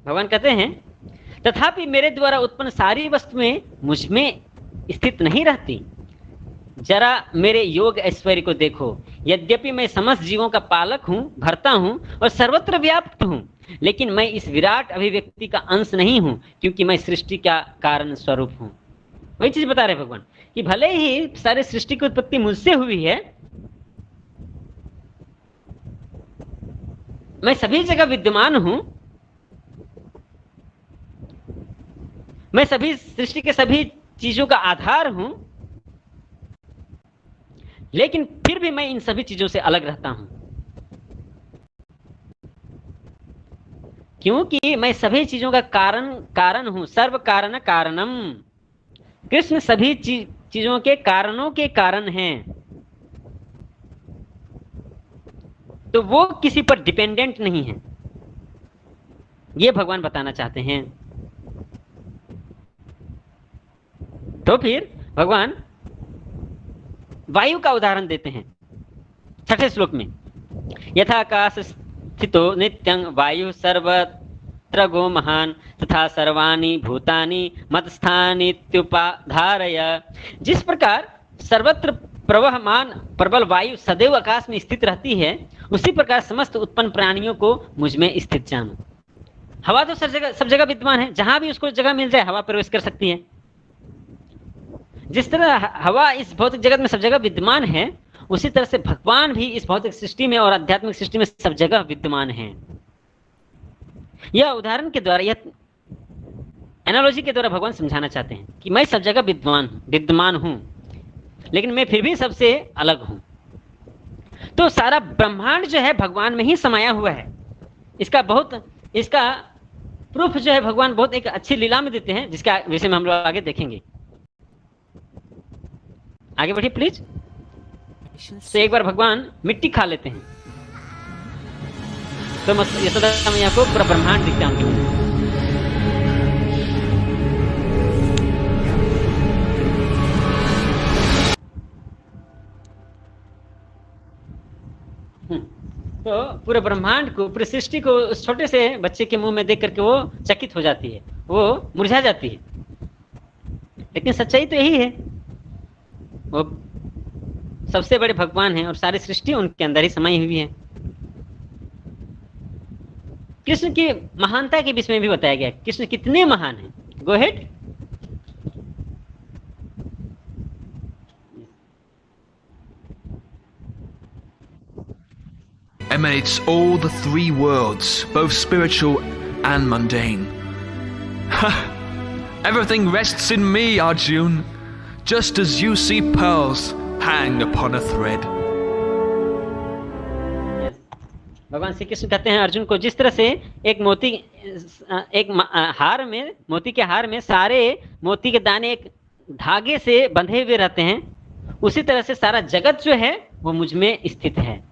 Speaker 1: भगवान कहते हैं तथापि मेरे द्वारा उत्पन्न सारी वस्तुएं मुझ में स्थित नहीं रहती। जरा मेरे योग ऐश्वर्य को देखो। यद्यपि मैं समस्त जीवों का पालक हूं, भरता हूं और सर्वत्र व्याप्त हूं, लेकिन मैं इस विराट अभिव्यक्ति का अंश नहीं हूं, क्योंकि मैं सृष्टि का कारण स्वरूप हूं। वही चीज बता रहे भगवान कि भले ही सारे सृष्टि की उत्पत्ति मुझसे हुई है, मैं सभी जगह विद्यमान हूं, मैं सभी सृष्टि के सभी चीजों का आधार हूं, लेकिन फिर भी मैं इन सभी चीजों से अलग रहता हूं, क्योंकि मैं सभी चीजों का कारण हूं। सर्व कारण कारणम। कृष्ण सभी चीजों के कारणों के कारण हैं, तो वो किसी पर डिपेंडेंट नहीं है। ये भगवान बताना चाहते हैं। तो फिर भगवान वायु का उदाहरण देते हैं 6ठे श्लोक में। यथाकाश स्थितो नित्यं वायु सर्वत्र गो महान तथा सर्वाणि भूतानि मत्स्थानीत्युपाधारय। जिस प्रकार सर्वत्र प्रवहमान प्रबल वायु सदैव आकाश में स्थित रहती है, उसी प्रकार समस्त उत्पन्न प्राणियों को मुझ में स्थित जानो। हवा तो सब जगह विद्यमान है, जहां भी उसको जगह मिल जाए हवा प्रवेश कर सकती है। जिस तरह हवा इस भौतिक जगत में सब जगह विद्यमान है, उसी तरह से भगवान भी इस भौतिक सृष्टि में और आध्यात्मिक सृष्टि में सब जगह विद्यमान हैं। यह उदाहरण के द्वारा, यह एनालॉजी के द्वारा भगवान समझाना चाहते हैं कि मैं सब जगह विद्यमान हूं, लेकिन मैं फिर भी सबसे अलग हूं। तो सारा ब्रह्मांड जो है भगवान में ही समाया हुआ है। इसका प्रूफ जो है भगवान बहुत एक अच्छी लीला में देते हैं, जिसका विषय में हम लोग आगे देखेंगे। आगे बढ़िए प्लीज। तो एक बार भगवान मिट्टी खा लेते हैं, तो यशोदा मैया को पूरा ब्रह्मांड दिखता है उनके मुंह में। तो पूरे ब्रह्मांड को, पूरी सृष्टि को उस छोटे से बच्चे के मुंह में देख करके वो चकित हो जाती है, वो मुरझा जाती है। लेकिन सच्चाई तो यही है, वो सबसे बड़े भगवान हैं और सारी सृष्टि उनके अंदर ही समाई हुई है। कृष्ण की महानता के विषय में भी बताया गया, कृष्ण कितने महान हैं। Go ahead.
Speaker 8: Emanates all the three worlds, both spiritual and mundane. Everything rests in me, Arjun, just as you see pearls hang upon a thread.
Speaker 1: भगवान श्री कृष्ण कहते हैं अर्जुन को, जिस तरह से एक मोती हार में, मोती के हार में सारे मोती के दाने एक धागे से बंधे हुए रहते हैं, उसी तरह से सारा जगत जो है वो मुझ में स्थित है।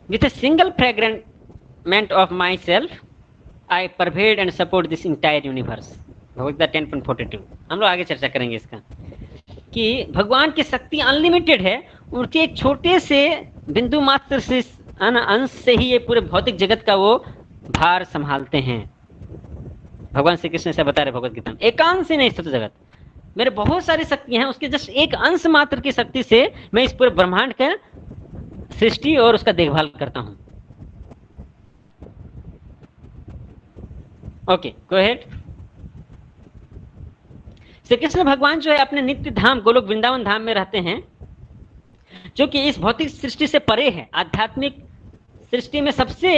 Speaker 1: With a single fragment of myself, I pervade and support this entire universe. Bhagavad Gita 10.42। हम लोग आगे चर्चा करेंगे इसका, कि भगवान की शक्ति अनलिमिटेड है। उनके एक छोटे से बिंदु मात्र से अंश से ही ये पूरे भौतिक जगत का वो भार संभालते हैं। भगवान श्री कृष्ण से बता रहे भगवद गीता में, एकांश से नहीं स्थित जगत, मेरे बहुत सारी शक्तियां हैं, उसके जस्ट एक अंश मात्र की शक्ति से मैं इस पूरे ब्रह्मांड का सृष्टि और उसका देखभाल करता हूं। Okay, go ahead. Shri Krishna भगवान जो है अपने नित्य धाम गोलोक वृंदावन धाम में रहते हैं, जो कि इस भौतिक सृष्टि से परे है। आध्यात्मिक सृष्टि में सबसे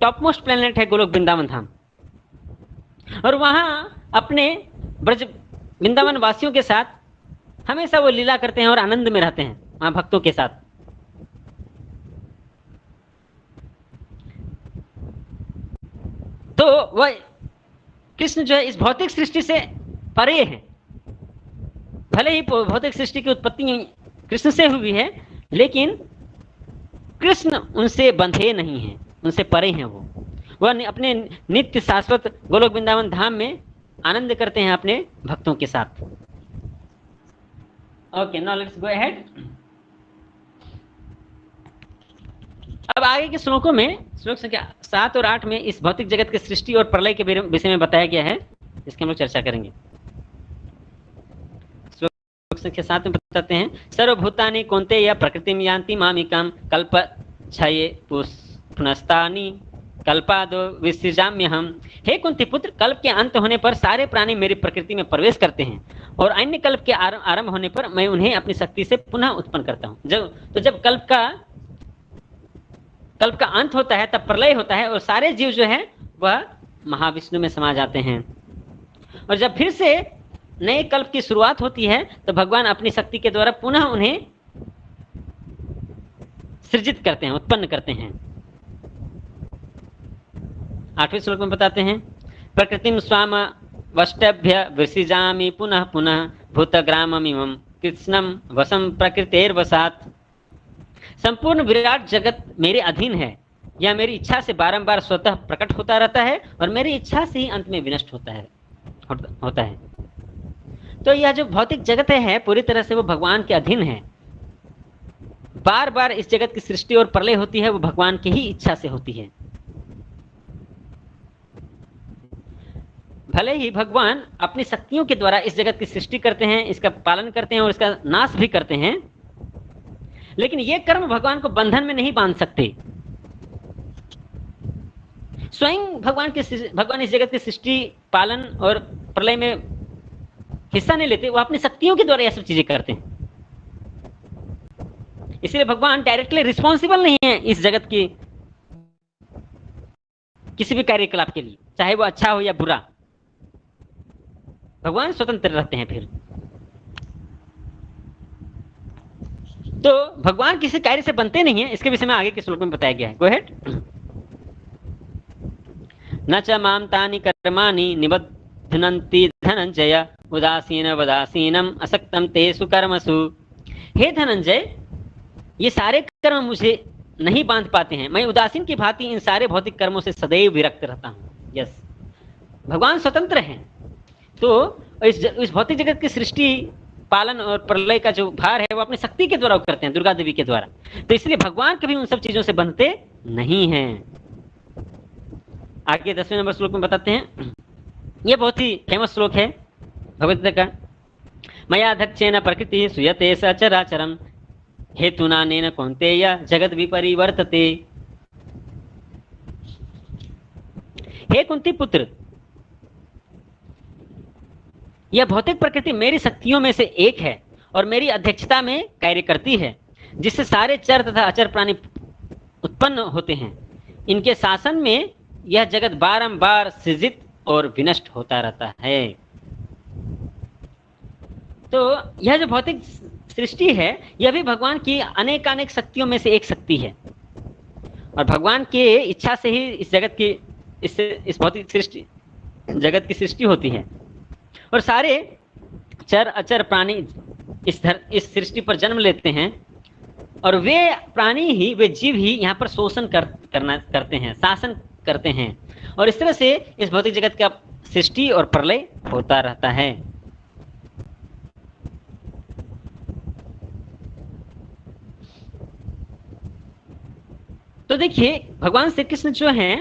Speaker 1: टॉप मोस्ट प्लेनेट है गोलोक वृंदावन धाम, और वहां अपने ब्रज वृंदावन वासियों के साथ हमेशा वो लीला करते हैं और आनंद में रहते हैं वहां भक्तों के साथ। तो वह कृष्ण जो है इस भौतिक सृष्टि से परे हैं। भले ही भौतिक सृष्टि की उत्पत्ति कृष्ण से हुई है, लेकिन कृष्ण उनसे बंधे नहीं हैं, उनसे परे हैं। वह अपने नित्य शाश्वत गोलोक वृंदावन धाम में आनंद करते हैं अपने भक्तों के साथ। Okay, now let's go ahead. अब आगे के श्लोकों में, श्लोक संख्या 7 और 8 में इस भौतिक जगत की सृष्टि और प्रलय के विषय में बताया गया है, इसकी हम लोग चर्चा करेंगे। श्लोक संख्या 7 में बताते हैं, सर्वभूतानि कौन्तेय प्रकृतिं यान्ति मामिकां कल्पक्षये पुनस्तानि कल्पादो विसृजाम्यहम्। हे कुंती पुत्र, कल्प के अंत होने पर सारे प्राणी मेरी प्रकृति में प्रवेश करते हैं, और अन्य कल्प के आरंभ होने पर मैं उन्हें अपनी शक्ति से पुनः उत्पन्न करता हूँ। जब कल्प का अंत होता है तब प्रलय होता है, और सारे जीव जो है वह महाविष्णु में समा जाते हैं। और जब फिर से नए कल्प की शुरुआत होती है तो भगवान अपनी शक्ति के द्वारा पुनः उन्हें सृजित करते हैं, उत्पन्न करते हैं। 8वें श्लोक में बताते हैं, प्रकृतिम स्वाम वष्टभ्य विसृजामि पुनः पुनः भूतग्राममिमं कृष्णम वसम प्रकृतेर्वसात्। संपूर्ण विराट जगत मेरे अधीन है, यह मेरी इच्छा से बारंबार स्वतः प्रकट होता रहता है और मेरी इच्छा से ही अंत में विनष्ट होता है। तो यह जो भौतिक जगत है पूरी तरह से वो भगवान के अधीन है। बार बार इस जगत की सृष्टि और प्रलय होती है, वो भगवान की ही इच्छा से होती है। भले ही भगवान अपनी शक्तियों के द्वारा इस जगत की सृष्टि करते हैं, इसका पालन करते हैं और इसका नाश भी करते हैं, लेकिन ये कर्म भगवान को बंधन में नहीं बांध सकते। स्वयं भगवान इस जगत की सृष्टि, पालन और प्रलय में हिस्सा नहीं लेते, वो अपनी शक्तियों के द्वारा यह सब चीजें करते हैं। इसलिए भगवान डायरेक्टली रिस्पॉन्सिबल नहीं है इस जगत की किसी भी कार्यकलाप के लिए, चाहे वो अच्छा हो या बुरा। भगवान स्वतंत्र रहते हैं। फिर तो भगवान किसी कार्य से बनते नहीं है, इसके विषय में आगे के श्लोक में बताया गया है। Go ahead. न च माम तानि कर्माणि निबध्नन्ति धनंजय उदासीन वदासीनम असक्तम तेषु कर्मसु। हे धनंजय, ये सारे कर्म मुझे नहीं बांध पाते हैं, मैं उदासीन की भांति इन सारे भौतिक कर्मों से सदैव विरक्त रहता हूँ। यस, भगवान स्वतंत्र हैं। तो इस भौतिक जगत की सृष्टि, पालन और प्रलय का जो भार है वो अपनी शक्ति के द्वारा करते हैं, दुर्गा देवी के द्वारा। तो इसलिए भगवान कभी उन सब चीजों से बंधते नहीं हैं। आगे 10वें नंबर श्लोक में बताते हैं, ये बहुत ही फेमस श्लोक है भगवद्गीता का। मया अध्यक्षेन प्रकृति सुयते सचराचरम हेतुनानेन कौन्तेय जगत विपरिवर्तते। हे कुंती पुत्र, यह भौतिक प्रकृति मेरी शक्तियों में से एक है और मेरी अध्यक्षता में कार्य करती है, जिससे सारे चर तथा अचर प्राणी उत्पन्न होते हैं। इनके शासन में यह जगत बारंबार सृजित और विनष्ट होता रहता है। तो यह जो भौतिक सृष्टि है यह भी भगवान की अनेकानेक शक्तियों में से एक शक्ति है, और भगवान के इच्छा से ही इस जगत की इस भौतिक सृष्टि जगत की सृष्टि होती है। और सारे चर अचर प्राणी इस सृष्टि पर जन्म लेते हैं, और वे प्राणी ही, वे जीव ही यहाँ पर शोषण करते हैं, शासन करते हैं, और इस तरह से इस भौतिक जगत का सृष्टि और प्रलय होता रहता है। तो देखिए, भगवान श्री कृष्ण जो हैं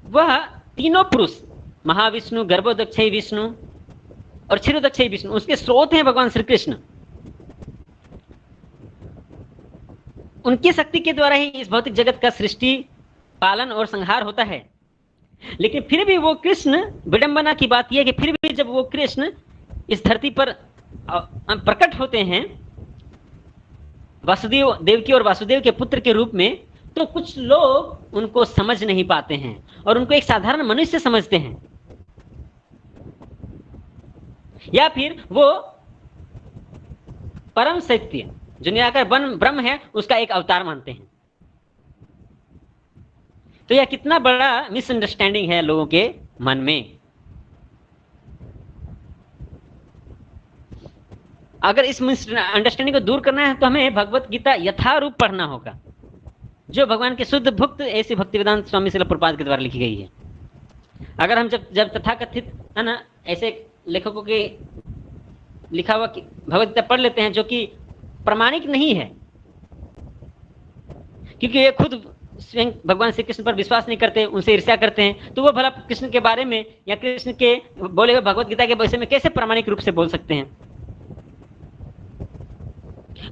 Speaker 1: वह तीनों पुरुष, महाविष्णु, गर्भोदक्षयी विष्णु और क्षीरोदक्षयी विष्णु, उसके स्रोत हैं भगवान श्री कृष्ण। उनकी शक्ति के द्वारा ही इस भौतिक जगत का सृष्टि, पालन और संहार होता है। लेकिन फिर भी वो कृष्ण, विडंबना की बात यह कि फिर भी जब वो कृष्ण इस धरती पर प्रकट होते हैं वासुदेव, देवकी और वासुदेव के पुत्र के रूप में, तो कुछ लोग उनको समझ नहीं पाते हैं और उनको एक साधारण मनुष्य समझते हैं, या फिर वो परम सत्य जो निराकार ब्रह्म है उसका एक अवतार मानते हैं। तो यह कितना बड़ा मिसअंडरस्टैंडिंग है लोगों के मन में। अगर इस मिसअंडरस्टैंडिंग को दूर करना है तो हमें भगवत गीता यथारूप पढ़ना होगा, जो भगवान के शुद्ध भक्त ऐसे भक्तिवेदांत स्वामी श्रील प्रभुपाद के द्वारा लिखी गई है। अगर हम जब तथाकथित है ना ऐसे लेखकों के लिखा हुआ भगवत गीता पढ़ लेते हैं जो कि प्रमाणिक नहीं है, क्योंकि ये खुद स्वयं भगवान श्री कृष्ण पर विश्वास नहीं करते, उनसे ईर्ष्या करते हैं, तो वो भला कृष्ण के बारे में या कृष्ण के बोले हुए भगवत गीता के विषय में कैसे प्रामाणिक रूप से बोल सकते हैं।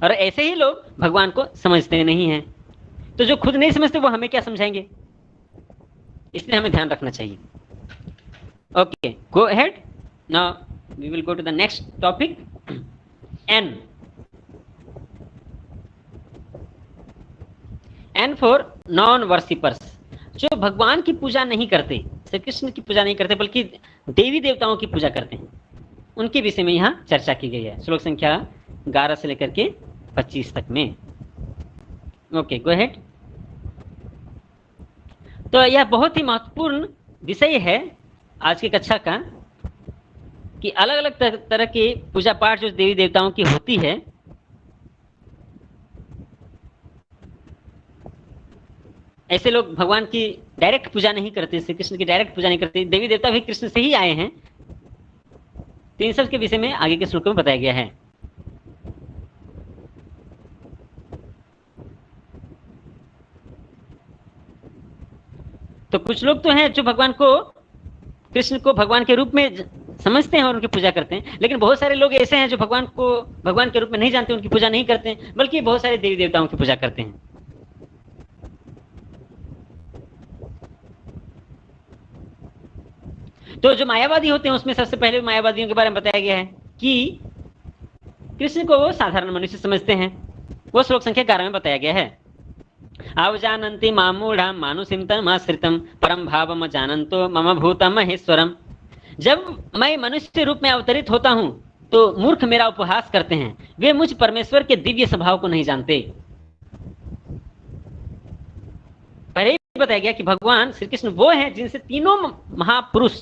Speaker 1: और ऐसे ही लोग भगवान को समझते नहीं हैं, तो जो खुद नहीं समझते वो हमें क्या समझाएंगे, इसलिए हमें ध्यान रखना चाहिए। Okay, go ahead, now we will go to the next topic. And for non worshippers, जो भगवान की पूजा नहीं करते, श्री कृष्ण की पूजा नहीं करते बल्कि देवी देवताओं की पूजा करते हैं, उनके विषय में यहाँ चर्चा की गई है श्लोक संख्या 11 से लेकर के 25 तक में। Okay, go ahead. तो यह बहुत ही महत्वपूर्ण विषय है आज की कक्षा का कि अलग अलग तरह की पूजा पाठ जो देवी देवताओं की होती है, ऐसे लोग भगवान की डायरेक्ट पूजा नहीं करते, श्री कृष्ण की डायरेक्ट पूजा नहीं करते, देवी देवता भी कृष्ण से ही आए हैं। तो इन सब के विषय में आगे के श्लोकों में बताया गया है। तो कुछ लोग तो हैं जो भगवान को, कृष्ण को भगवान के रूप में समझते हैं और उनकी पूजा करते हैं, लेकिन बहुत सारे लोग ऐसे हैं जो भगवान को भगवान के रूप में नहीं जानते, उनकी पूजा नहीं करते हैं, बल्कि बहुत सारे देवी देवताओं की पूजा करते हैं। तो जो मायावादी होते हैं उसमें सबसे पहले मायावादियों के बारे में बताया गया है कि कृष्ण को वो साधारण मनुष्य समझते हैं, वो श्लोक संख्या 11 में बताया गया है। अवजानन्ति मामूढ़ा मानुषिं तमाश्रितं परम भावम जानन्तो मम भूतम महेश्वरम। जब मैं मनुष्य रूप में अवतरित होता हूं तो मूर्ख मेरा उपहास करते हैं, वे मुझ परमेश्वर के दिव्य स्वभाव को नहीं जानते। पहले ही बताया गया कि भगवान श्री कृष्ण वो हैं जिनसे तीनों महापुरुष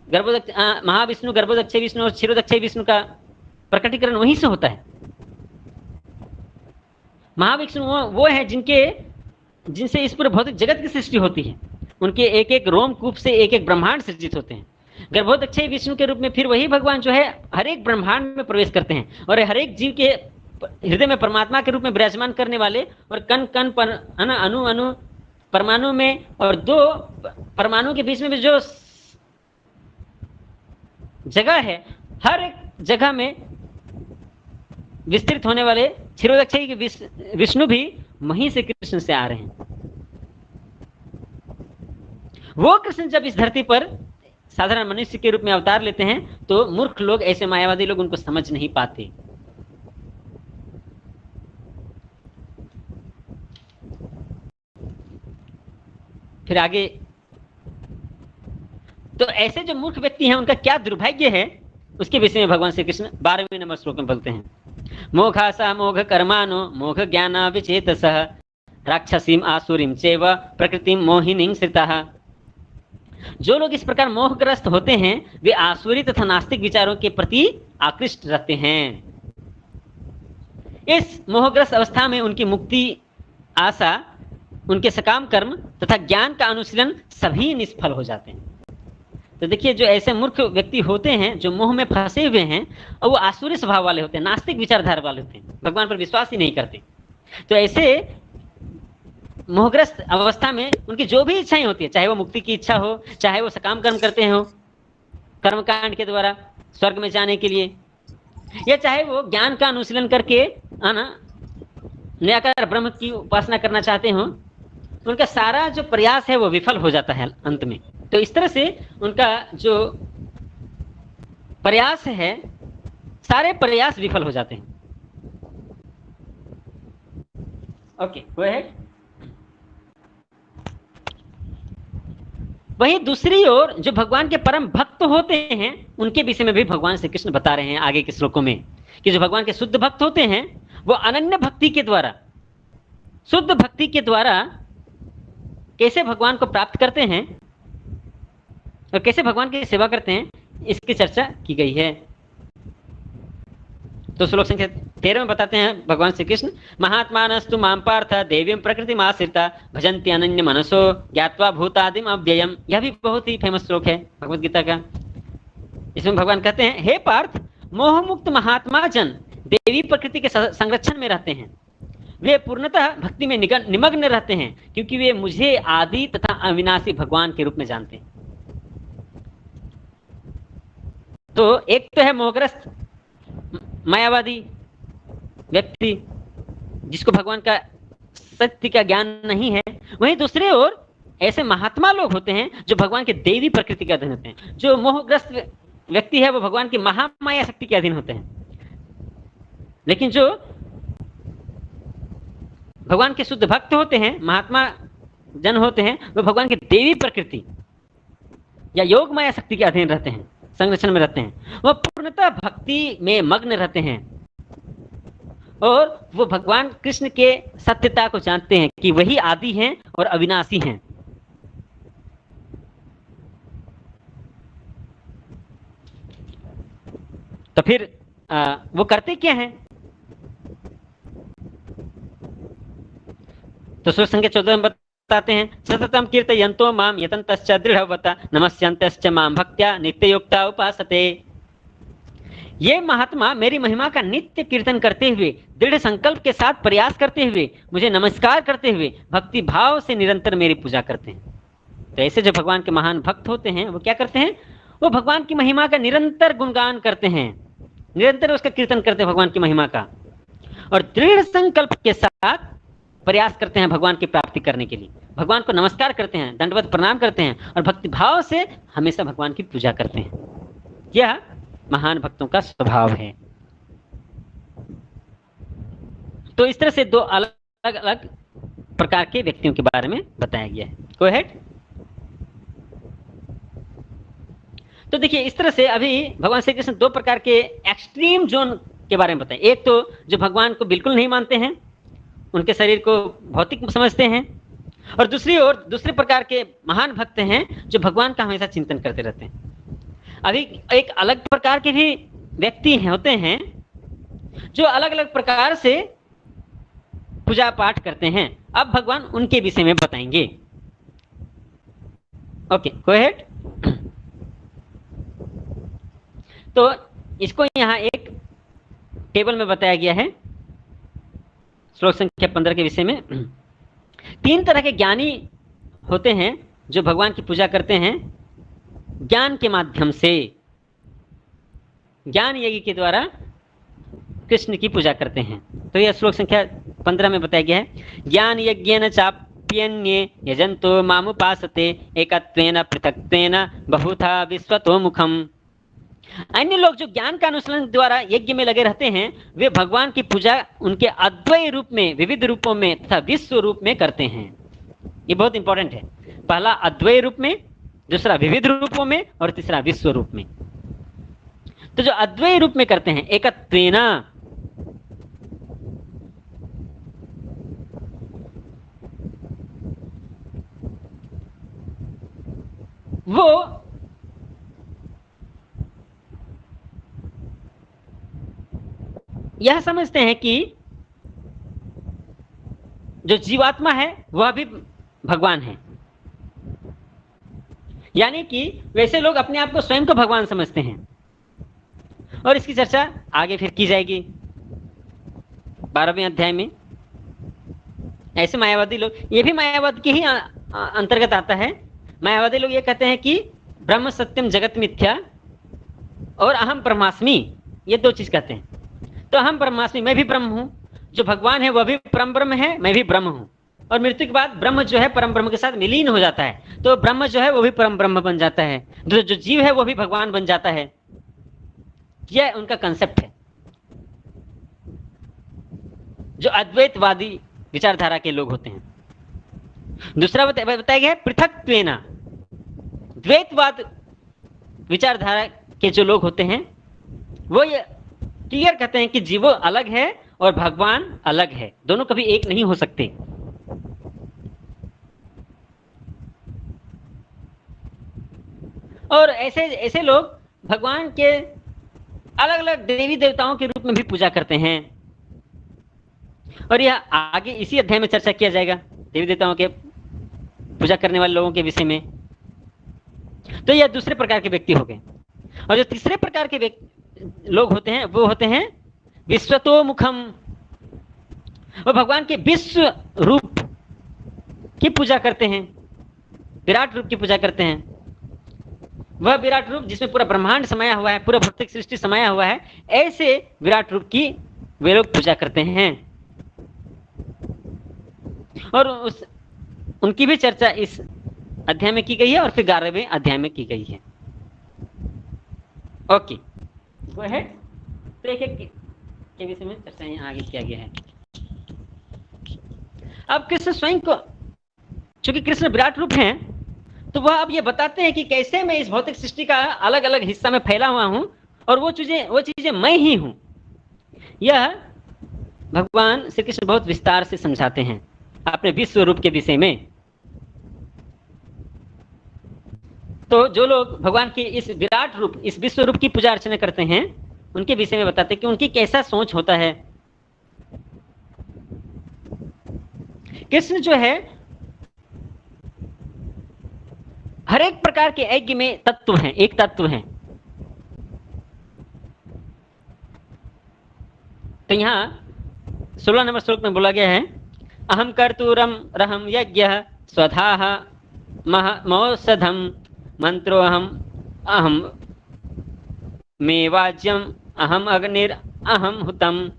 Speaker 1: महाविष्णु, गर्भोदक्ष विष्णु और क्षीरोदक्ष विष्णु का प्रकटीकरण वहीं से होता है। महाविष्णु वो है जिनसे इस पूरे भौतिक जगत की सृष्टि होती है, उनके एक एक रोमकूप से एक एक ब्रह्मांड सृजित होते हैं। गर्भोदक्ष विष्णु के रूप में फिर वही भगवान जो है हर एक ब्रह्मांड में प्रवेश करते हैं और हर एक जीव के हृदय में परमात्मा के रूप में विराजमान करने वाले, और कण कण पर अणु अणु परमाणु में और दो परमाणु के बीच में भी जो जगह है, हर एक जगह में विस्तृत होने वाले क्षीरोदक्ष के विष्णु भी वहीं से कृष्ण से आ रहे हैं। वो कृष्ण जब इस धरती पर साधारण मनुष्य के रूप में अवतार लेते हैं तो मूर्ख लोग, ऐसे मायावादी लोग उनको समझ नहीं पाते। फिर आगे, तो ऐसे जो मूर्ख व्यक्ति हैं उनका क्या दुर्भाग्य है उसके विषय में भगवान श्री कृष्ण 12वें नंबर श्लोक में बोलते हैं। मोघासा मोघ कर्मानो मोघ ज्ञान विचेतसः राक्षसीम आसुरीम चैव प्रकृतिम मोहिनीं श्रिताः। जो लोग इस प्रकार मोहग्रस्त होते हैं वे आसुरी तथा नास्तिक विचारों के प्रति आकृष्ट रहते हैं। इस मोहग्रस्त अवस्था में उनकी मुक्ति आशा, उनके सकाम कर्म तथा ज्ञान का अनुशीलन सभी निष्फल हो जाते हैं। तो देखिए, जो ऐसे मूर्ख व्यक्ति होते हैं जो मोह में फंसे हुए हैं और वो आसुरी स्वभाव वाले होते हैं, नास्तिक विचारधारा वाले होते हैं, भगवान पर विश्वास ही नहीं करते, तो ऐसे मोहग्रस्त अवस्था में उनकी जो भी इच्छाएं होती है, चाहे वो मुक्ति की इच्छा हो, चाहे वो सकाम कर्म करते हो कर्मकांड के द्वारा स्वर्ग में जाने के लिए, या चाहे वो ज्ञान का अनुशीलन करके निराकार ब्रह्म की उपासना करना चाहते हो, उनका सारा जो प्रयास है वो विफल हो जाता है अंत में। तो इस तरह से उनका जो प्रयास है, सारे प्रयास विफल हो जाते हैं। Okay, go ahead. वहीं दूसरी ओर जो भगवान के परम भक्त होते हैं उनके विषय में भी भगवान श्री कृष्ण बता रहे हैं आगे के श्लोकों में कि जो भगवान के शुद्ध भक्त होते हैं वो अनन्य भक्ति के द्वारा, शुद्ध भक्ति के द्वारा कैसे भगवान को प्राप्त करते हैं और कैसे भगवान की सेवा करते हैं, इसकी चर्चा की गई है। तो श्लोक संख्या 13 में बताते हैं भगवान श्री कृष्ण, महात्मानस्तु मां पार्थ देवीं प्रकृतिमाश्रिता भजन्ति अनन्य मनसो ज्ञात्वा भूतादिम अव्ययम। यह भी बहुत ही फेमस श्लोक है भगवत गीता का। इसमें भगवान कहते हैं, हे पार्थ, मोह मुक्त महात्मा जन देवी प्रकृति के संरक्षण में रहते हैं। वे पूर्णतः भक्ति में निमग्न रहते हैं क्योंकि वे मुझे आदि तथा अविनाशी भगवान के रूप में जानते हैं। तो एक तो है मोहग्रस्त मायावादी व्यक्ति जिसको भगवान का सत्य का ज्ञान नहीं है, वहीं दूसरे ओर ऐसे महात्मा लोग होते हैं जो भगवान के देवी प्रकृति के अधीन होते हैं। जो मोहग्रस्त व्यक्ति है वो भगवान की महामाया शक्ति के अधीन होते हैं, लेकिन जो भगवान के शुद्ध भक्त होते हैं, महात्मा जन होते हैं, वो भगवान की देवी प्रकृति या योग माया शक्ति के अधीन रहते हैं, संरक्षण में रहते हैं। वह पूर्णतः भक्ति में मग्न रहते हैं और वो भगवान कृष्ण के सत्यता को जानते हैं कि वही आदि हैं और अविनाशी हैं। तो फिर वो करते क्या हैं? तो श्लोक संख्या 14 में बताते हैं, सततम कीर्तयन्तो माम यतन्तश्च दृढ़व्रता नमस्यन्तश्च माम भक्त्या नित्ययुक्ता उपासते। ये महात्मा मेरी महिमा का नित्य कीर्तन करते हुए, दृढ़ संकल्प के साथ प्रयास करते हुए, मुझे नमस्कार करते हुए भक्ति भाव से निरंतर मेरी पूजा करते हैं। तो ऐसे जो भगवान के महान भक्त होते हैं वो क्या करते हैं? वो भगवान की महिमा का निरंतर गुणगान करते हैं, निरंतर उसका कीर्तन करते हैं भगवान की महिमा का, और दृढ़ संकल्प के साथ प्रयास करते हैं भगवान की प्राप्ति करने के लिए। भगवान को नमस्कार करते हैं, दंडवत प्रणाम करते हैं और भक्ति भाव से हमेशा भगवान की पूजा करते हैं। यह महान भक्तों का स्वभाव है। तो इस तरह से दो अलग अलग प्रकार के व्यक्तियों के बारे में बताया गया है। गो अहेड। तो देखिए, इस तरह से अभी भगवान श्री कृष्ण दो प्रकार के एक्सट्रीम जोन के बारे में बताए। एक तो जो भगवान को बिल्कुल नहीं मानते हैं, उनके शरीर को भौतिक समझते हैं, और दूसरी ओर दूसरे प्रकार के महान भक्त हैं जो भगवान का हमेशा चिंतन करते रहते हैं। अभी एक अलग प्रकार के भी व्यक्ति होते हैं जो अलग अलग प्रकार से पूजा पाठ करते हैं। अब भगवान उनके विषय में बताएंगे। Okay, go ahead. तो इसको यहाँ एक टेबल में बताया गया है श्लोक संख्या 15 के विषय में। 3 तरह के ज्ञानी होते हैं जो भगवान की पूजा करते हैं ज्ञान के माध्यम से। ज्ञान यज्ञ के द्वारा कृष्ण की पूजा करते हैं। तो यह श्लोक संख्या 15 में बताया गया है, ज्ञान यज्ञेन चाप्यन्ये यजन्तो मामुपासते एकत्वेन पृथक्त्वेन बहुधा विश्वतो मुखम। अन्य लोग जो ज्ञान का अनुसरण द्वारा यज्ञ में लगे रहते हैं, वे भगवान की पूजा उनके अद्वैय रूप में, विविध रूपों में तथा विश्व रूप में करते हैं। ये बहुत इंपॉर्टेंट है। पहला अद्वैय रूप में, दूसरा विविध रूपों में, और तीसरा विश्व रूप में। तो जो अद्वैय रूप में करते हैं एकत्वेन, वो यह समझते हैं कि जो जीवात्मा है वह भी भगवान है। यानी कि वैसे लोग अपने आप को स्वयं को भगवान समझते हैं, और इसकी चर्चा आगे फिर की जाएगी 12वें अध्याय में। ऐसे मायावादी लोग, ये भी मायावाद के ही अंतर्गत आता है। मायावादी लोग ये कहते हैं कि ब्रह्म सत्यम जगत मिथ्या और अहम ब्रह्मास्मि, ये 2 चीज कहते हैं। तो अहम ब्रह्मास्मि, मैं भी ब्रह्म हूं, जो भगवान है वह भी परम ब्रह्म है, मैं भी ब्रह्म हूं, और मृत्यु के बाद ब्रह्म जो है परम ब्रह्म के साथ विलीन हो जाता है, तो ब्रह्म जो है वो भी परम ब्रह्म बन जाता है, जो जीव है वो भी भगवान बन जाता है। यह उनका कंसेप्ट है, जो अद्वैतवादी विचारधारा के लोग होते हैं। दूसरा बताया गया है पृथक्त्वेन, द्वैतवाद विचारधारा के जो लोग होते हैं वो ये क्लियर कहते हैं कि जीव अलग है और भगवान अलग है, दोनों कभी एक नहीं हो सकते। और ऐसे ऐसे लोग भगवान के अलग अलग देवी देवताओं के रूप में भी पूजा करते हैं, और यह आगे इसी अध्याय में चर्चा किया जाएगा देवी देवताओं के पूजा करने वाले लोगों के विषय में। तो यह दूसरे प्रकार के व्यक्ति हो गए। और जो तीसरे प्रकार के लोग होते हैं वो होते हैं विश्वतोमुखम। वो भगवान के विश्व रूप की पूजा करते हैं, विराट रूप की पूजा करते हैं। वह विराट रूप जिसमें पूरा ब्रह्मांड समाया हुआ है, पूरा भौतिक सृष्टि समाया हुआ है, ऐसे विराट रूप की वे लोग पूजा करते हैं। और उनकी भी चर्चा इस अध्याय में की गई है और फिर 11वें अध्याय में की गई है। Okay, go ahead. तो एक एक के विषय में चर्चा यहाँ आगे किया गया है। अब कृष्ण स्वयं को, चूंकि कृष्ण विराट रूप हैं, तो वह अब ये बताते हैं कि कैसे मैं इस भौतिक सृष्टि का अलग अलग हिस्सा में फैला हुआ हूं और वो चीजें मैं ही हूं। यह भगवान श्री कृष्ण बहुत विस्तार से समझाते हैं अपने विश्व रूप के विषय में। तो जो लोग भगवान की इस विराट रूप, इस विश्व रूप की पूजा अर्चना करते हैं, उनके विषय में बताते हैं कि उनकी कैसा सोच होता है। कृष्ण जो है हर एक प्रकार के यज्ञ में तत्व हैं, एक तत्व हैं। तो यहाँ 16 नंबर श्लोक में बोला गया है, अहम कर्तूरम रहम यज्ञ स्वधाः मौषधम मंत्रो अहम मेवाज्यम अहम अग्निर अहम हुतम।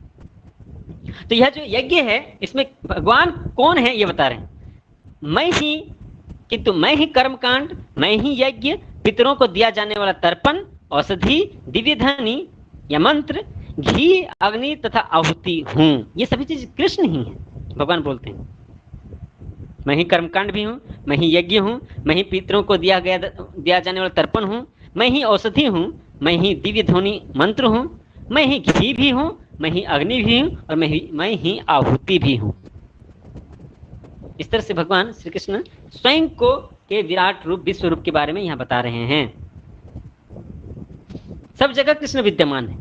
Speaker 1: तो यह जो यज्ञ है, इसमें भगवान कौन है ये बता रहे हैं। मैं ही, किंतु मैं ही कर्मकांड, मैं ही यज्ञ, पितरों को दिया जाने वाला तर्पण, औषधि, दिव्य ध्वनि या मंत्र, घी, अग्नि तथा आहुति हूं। ये सभी चीज कृष्ण ही है। भगवान बोलते हैं मैं ही कर्मकांड भी हूँ, मैं ही यज्ञ हूँ, मैं ही पितरों को दिया जाने वाला तर्पण हूँ, मैं ही औषधि हूँ, मैं ही दिव्य ध्वनि मंत्र हूँ, मैं ही घी भी हूँ, मैं ही अग्नि भी हूँ और मैं ही आहुति भी हूँ। इस तरह से भगवान श्री कृष्ण स्वयं को के विराट रूप, विश्व रूप के बारे में यहाँ बता रहे हैं। सब जगह कृष्ण विद्यमान है।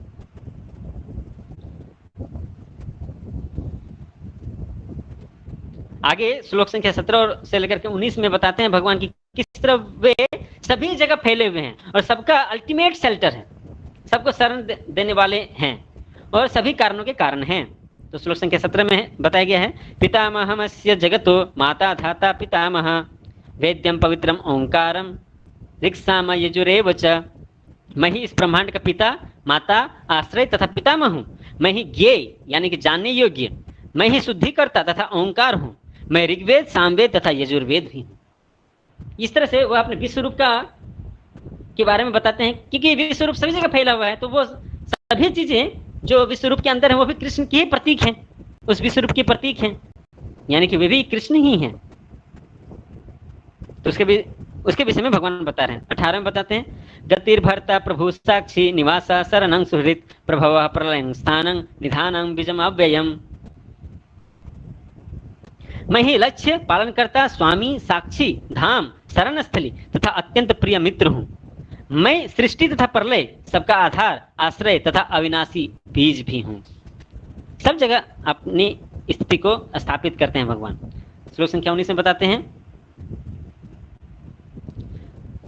Speaker 1: आगे श्लोक संख्या 17 से लेकर के 19 में बताते हैं भगवान की किस तरह वे सभी जगह फैले हुए हैं और सबका अल्टीमेट शेल्टर है, सबको शरण देने वाले हैं और सभी कारणों के कारण हैं। तो श्लोक संख्या 17 में बताया गया है, पितामहमस्य जगतो माता धाता पितामह वेद्यम पवित्रम ओंकारम ऋक्साम यजुरेव च। मैं ही इस ब्रह्मांड का पिता, माता, आश्रय तथा पितामह हूँ। मैं ही ज्ञेय यानी कि जानने योग्य, मैं ही शुद्धिकर्ता तथा ओंकार हूँ। मैं ऋग्वेद, सामवेद तथा यजुर्वेद भी हूँ। इस तरह से वह अपने विश्व रूप के बारे में बताते हैं, क्योंकि विश्व रूप सभी जगह फैला हुआ है, तो वो सभी चीजें जो विश्व रूप के अंदर है वो भी कृष्ण के प्रतीक हैं, उस विश्व रूप के प्रतीक हैं, यानी कि वे भी कृष्ण ही हैं। तो उसके विषय में भगवान बता रहे हैं। 18 में बताते हैं, गतिर्भर्ता प्रभु साक्षी निवासा शरणं सुहृत प्रभव प्रलयं स्थानं निधानं बीजम अव्ययम। मैं ही लक्ष्य, पालनकर्ता, स्वामी, साक्षी, धाम, शरण स्थली तथा अत्यंत प्रिय मित्र हूँ। मैं सृष्टि तथा प्रलय, सबका आधार, आश्रय तथा अविनाशी बीज भी हूँ। सब जगह अपनी स्थिति को स्थापित करते हैं भगवान। श्लोक संख्या 19 में बताते हैं,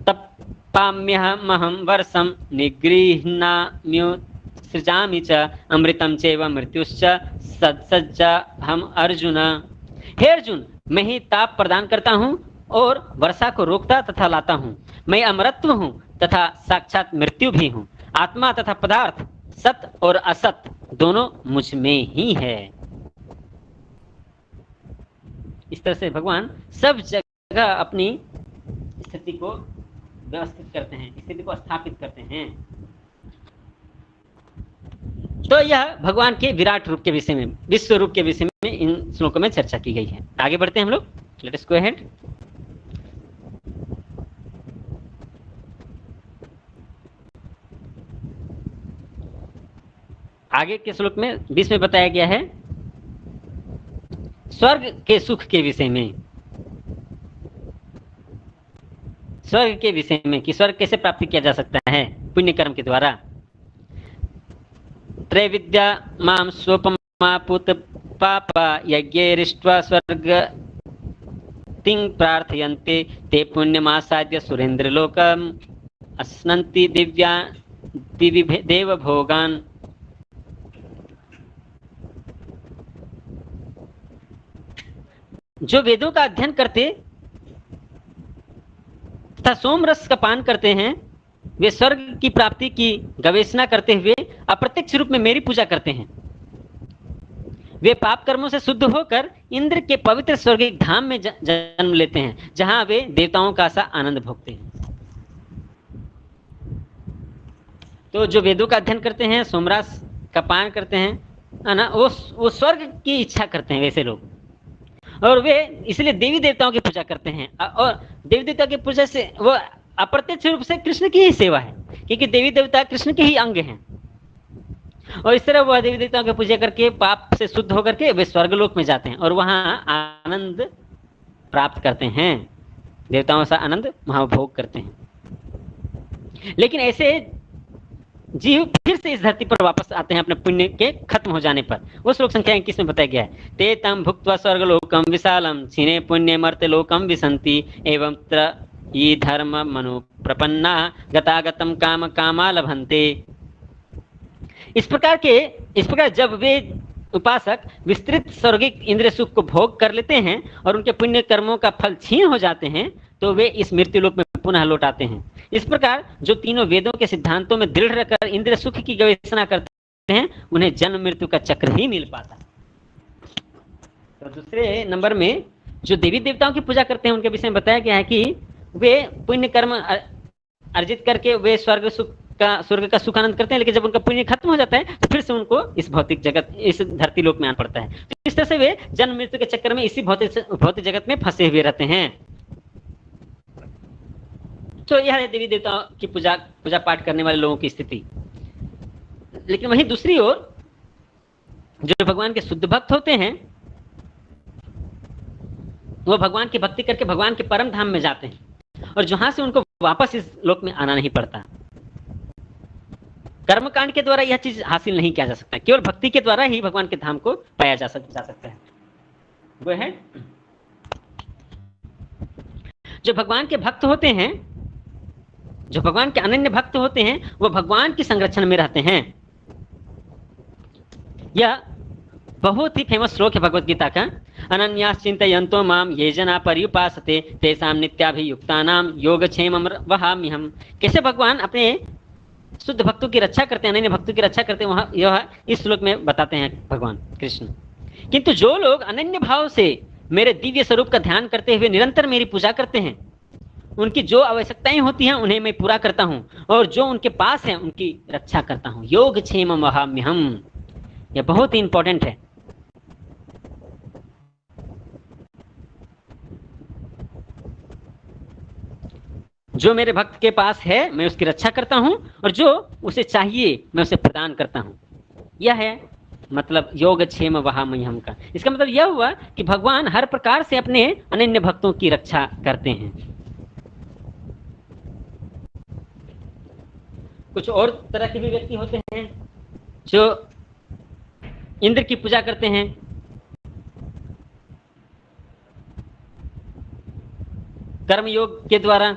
Speaker 1: तप्पाम्यहमहं वर्षं निगृह्णाम्युत्सृजामि च अमृतं चैव मृत्युश्च सज्जाहम अर्जुन। हे अर्जुन, मैं ही ताप प्रदान करता हूँ और वर्षा को रोकता तथा लाता हूँ। मैं अमरत्व हूँ तथा साक्षात मृत्यु भी हूँ। आत्मा तथा पदार्थ, सत और असत दोनों मुझ में ही है। इस तरह से भगवान सब जगह अपनी स्थिति को व्यवस्थित करते हैं, स्थिति को स्थापित करते हैं। तो यह भगवान के विराट रूप के विषय में, विश्व रूप के विषय में इन श्लोकों में चर्चा की गई है। आगे बढ़ते हैं हम लोग। Let us go ahead. आगे के श्लोक में 20 में बताया गया है स्वर्ग के सुख के विषय में, स्वर्ग के विषय में कि स्वर्ग कैसे प्राप्त किया जा सकता है पुण्य कर्म के द्वारा। त्रैविद्या माम स्वपमापुत पापा यज्ञैरिष्ट्वा स्वर्ग तिंग प्रार्थयन्ते ते पुण्यमासाद्य सुरेंद्रलोकम अस्नन्ति दिव्या दिव्य देव भोगान। जो वेदों का अध्ययन करते तथा सोम रस का पान करते हैं वे स्वर्ग की प्राप्ति की गवेषणा करते हुए अप्रत्यक्ष रूप में मेरी पूजा करते हैं। वे पाप कर्मों से शुद्ध होकर इंद्र के पवित्र स्वर्गिक धाम में जन्म लेते हैं जहां वे देवताओं का सा आनंद भोगते हैं। तो जो वेदों का अध्ययन करते हैं, सोमरस का पान करते हैं, है ना, वो स्वर्ग की इच्छा करते हैं वैसे लोग, और वे इसलिए देवी देवताओं की पूजा करते हैं। और देवी देवता की पूजा से वो अप्रत्यक्ष रूप से कृष्ण की ही सेवा है, क्योंकि देवी देवता कृष्ण के ही अंग हैं। और इस तरह वह देवी देवताओं की पूजा करके पाप से शुद्ध होकर के वे स्वर्गलोक में जाते हैं और वहां आनंद प्राप्त करते हैं, देवताओं से आनंद वहां भोग करते हैं। लेकिन ऐसे जीव फिर से इस धरती पर वापस आते हैं अपने पुण्य के खत्म हो जाने पर। वो श्लोक संख्या 21 में बताया गया है, ते तम भुक्त्वा स्वर्गलोकम विशालम क्षीणे पुण्य मर्त्य लोकम विसंति एवं ये धर्म मनु प्रपन्ना गतागतम काम कामा लभन्ते। इस प्रकार जब वे उपासक विस्तृत स्वर्गिक इंद्र सुख को भोग कर लेते हैं और उनके पुण्य कर्मों का फल छीन हो जाते हैं तो वे इस मृत्यु लोक में पुनः लौट आते हैं। इस प्रकार जो तीनों वेदों के सिद्धांतों में दृढ़ रहकर इंद्र सुख की गवेषणा करते हैं उन्हें जन्म मृत्यु का चक्र ही मिल पाता। तो दूसरे नंबर में जो देवी देवताओं की पूजा करते हैं उनके विषय में बताया गया है कि वे पुण्य कर्म अर्जित करके वे स्वर्ग का सुख आनंद करते हैं, लेकिन जब उनका पुण्य खत्म हो जाता है तो फिर से उनको इस भौतिक जगत, इस धरती लोक में आना पड़ता है। तो इस तरह से वे जन्म मृत्यु के चक्कर में इसी भौतिक जगत में फंसे हुए रहते हैं। तो यह है देवी देवताओं की पूजा पाठ करने वाले लोगों की स्थिति। लेकिन वहीं दूसरी ओर जो भगवान के शुद्ध भक्त होते हैं वो भगवान की भक्ति करके भगवान के परम धाम में जाते हैं और जहां से उनको वापस इस लोक में आना नहीं पड़ता। कर्मकांड के द्वारा यह चीज हासिल नहीं किया जा सकता, केवल भक्ति के द्वारा ही भगवान के धाम को पाया जा सकता है। वो है जो भगवान के भक्त होते हैं, जो भगवान के अनन्य भक्त होते हैं वो भगवान के संरक्षण में रहते हैं। यह बहुत ही फेमस श्लोक है भगवत गीता का, अनन्यास चिंतयन्तो माम ये जना पर्युपासते तेषां नित्याभियुक्तानां योगक्षेमं वहाम्यहम्। कैसे भगवान अपने शुद्ध भक्तों की रक्षा करते हैं, अनन्य भक्तों की रक्षा करते हैं, वहां यह इस श्लोक में बताते हैं भगवान कृष्ण। किंतु जो लोग अनन्य भाव से मेरे दिव्य स्वरूप का ध्यान करते हुए निरंतर मेरी पूजा करते हैं उनकी जो आवश्यकताएं होती हैं उन्हें मैं पूरा करता हूं और जो उनके पास है उनकी रक्षा करता हूं। योगक्षेमं वहाम्यहम्, यह बहुत ही इंपॉर्टेंट है। जो मेरे भक्त के पास है मैं उसकी रक्षा करता हूं और जो उसे चाहिए मैं उसे प्रदान करता हूं। यह है मतलब योगक्षेम वहाम्यहम् का। इसका मतलब यह हुआ कि भगवान हर प्रकार से अपने अनन्य भक्तों की रक्षा करते हैं। कुछ और तरह के भी व्यक्ति होते हैं जो इंद्र की पूजा करते हैं, कर्मयोग के द्वारा,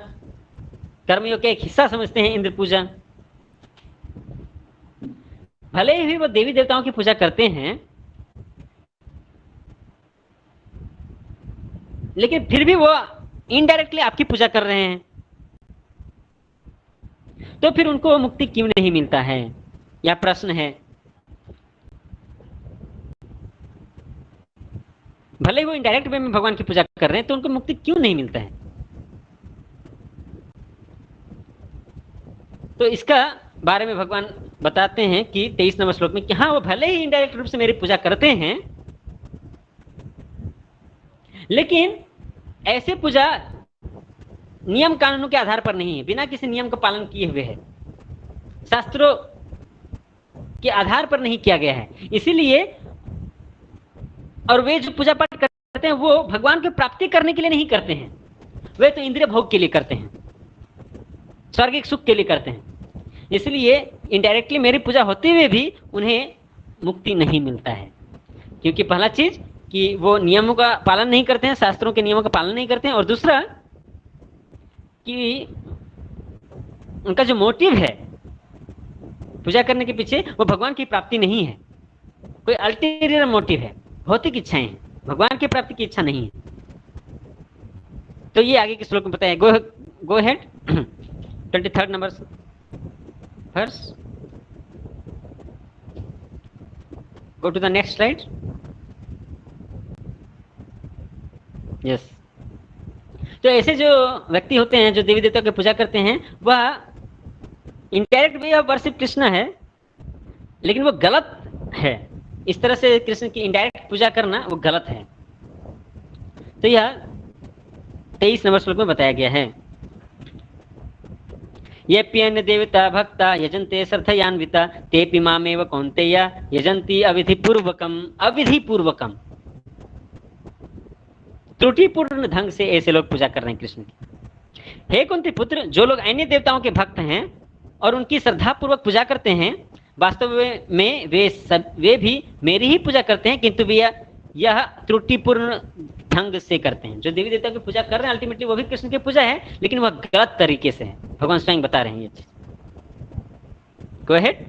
Speaker 1: कर्मयोग का एक हिस्सा समझते हैं इंद्र पूजा। भले ही वो देवी देवताओं की पूजा करते हैं लेकिन फिर भी वो इनडायरेक्टली आपकी पूजा कर रहे हैं, तो फिर उनको मुक्ति क्यों नहीं मिलता है, यह प्रश्न है। भले वो इनडायरेक्ट वे में भगवान की पूजा कर रहे हैं तो उनको मुक्ति क्यों नहीं मिलता है। तो इसका बारे में भगवान बताते हैं कि 23 नंबर श्लोक में कि हाँ वो भले ही इनडायरेक्ट रूप से मेरी पूजा करते हैं लेकिन ऐसे पूजा नियम कानूनों के आधार पर नहीं है, बिना किसी नियम का पालन किए हुए है। शास्त्रों के आधार पर नहीं किया गया है, इसीलिए। और वे जो पूजा पाठ करते हैं वो भगवान की प्राप्ति करने के लिए नहीं करते हैं, वे तो इंद्रिय भोग के लिए करते हैं, स्वर्गिक सुख के लिए करते हैं। इसलिए इनडायरेक्टली मेरी पूजा होते हुए भी उन्हें मुक्ति नहीं मिलता है, क्योंकि पहला चीज कि वो नियमों का पालन नहीं करते हैं, शास्त्रों के नियमों का पालन नहीं करते हैं, और दूसरा कि उनका जो मोटिव है पूजा करने के पीछे वो भगवान की प्राप्ति नहीं है, कोई अल्टीरियर मोटिव है, भौतिक इच्छाएं हैं, भगवान की प्राप्ति की इच्छा नहीं है। तो ये आगे के श्लोक में बताया। Go head 23rd number verse. Go to the next slide. Yes. तो ऐसे जो व्यक्ति होते हैं जो देवी देवताओं की पूजा करते हैं, वह indirect way of worship Krishna है, लेकिन वो गलत है। इस तरह से कृष्ण की इनडायरेक्ट पूजा करना वो गलत है। तो यह 23 नंबर श्लोक में बताया गया है। येऽप्यन्य देवता भक्ता यजन्ते श्रद्धयान्विता तेऽपि मामेव कौन्तेय यजन्ति अविधिपूर्वकम। त्रुटिपूर्ण ढंग से ऐसे लोग पूजा कर रहे हैं कृष्ण की। हे कुंती पुत्र, जो लोग अन्य देवताओं के भक्त हैं और उनकी श्रद्धा पूर्वक पूजा करते हैं, वास्तव में वे भी मेरी ही पूजा करते हैं, किंतु वे यह त्रुटिपूर्ण ढंग से करते हैं। जो देवी देवता की पूजा कर रहे हैं अल्टीमेटली वो भी कृष्ण की पूजा है, लेकिन वह गलत तरीके से है। भगवान स्वयं बता रहे हैं ये चीज। Go ahead.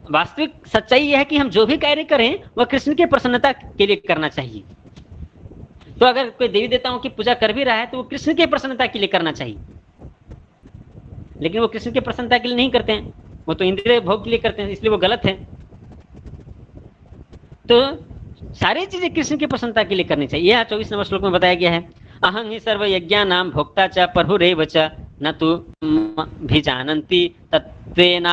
Speaker 1: वास्तविक सच्चाई यह है कि हम जो भी कार्य करें वह कृष्ण की प्रसन्नता के लिए करना चाहिए। तो अगर कोई देवी देवताओं की पूजा कर भी रहा है तो वो कृष्ण की प्रसन्नता के लिए करना चाहिए, लेकिन वो कृष्ण की प्रसन्नता के लिए नहीं करते हैं, वो तो इंद्रिय भोग के लिए करते हैं, इसलिए वो गलत है। तो सारी चीजें कृष्ण की प्रसन्नता के लिए करनी चाहिए। यह 24 नंबर श्लोक में बताया गया है। अहं हि सर्व यज्ञानां भोक्ता च प्रभुरेव च न तु भिजानन्ति तत्त्वेन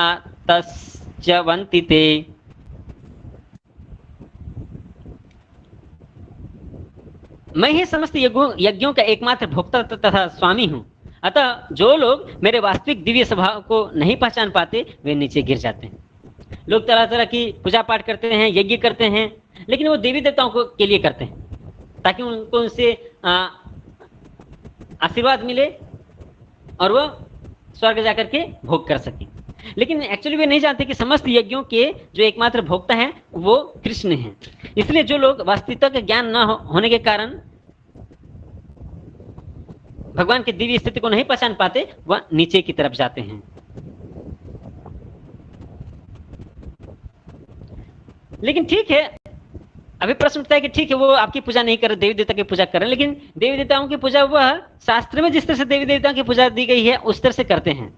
Speaker 1: तस्यवन्ति ते। मैं ही समस्त यज्ञों का एकमात्र भोक्ता तथा स्वामी हूं। अतः जो लोग मेरे वास्तविक दिव्य स्वभाव को नहीं पहचान पाते वे नीचे गिर जाते हैं। लोग तरह तरह की पूजा पाठ करते हैं, यज्ञ करते हैं, लेकिन वो देवी देवताओं को के लिए करते हैं ताकि उनको उनसे आशीर्वाद मिले और वो स्वर्ग जाकर के भोग कर सके। लेकिन एक्चुअली वे नहीं जानते कि समस्त यज्ञों के जो एकमात्र भोक्ता हैं वो कृष्ण हैं। इसलिए जो लोग वास्तविकता का ज्ञान न होने के कारण भगवान की दिव्य स्थिति को नहीं पहचान पाते, वह नीचे की तरफ जाते हैं। लेकिन ठीक है, अभी प्रश्न उठता है कि ठीक है वो आपकी पूजा नहीं कर रहे, देवी देवता की पूजा कर रहे हैं, लेकिन देवी देवताओं की पूजा वह शास्त्र में जिस तरह से देवी देवताओं की पूजा दी गई है उस तरह से करते हैं।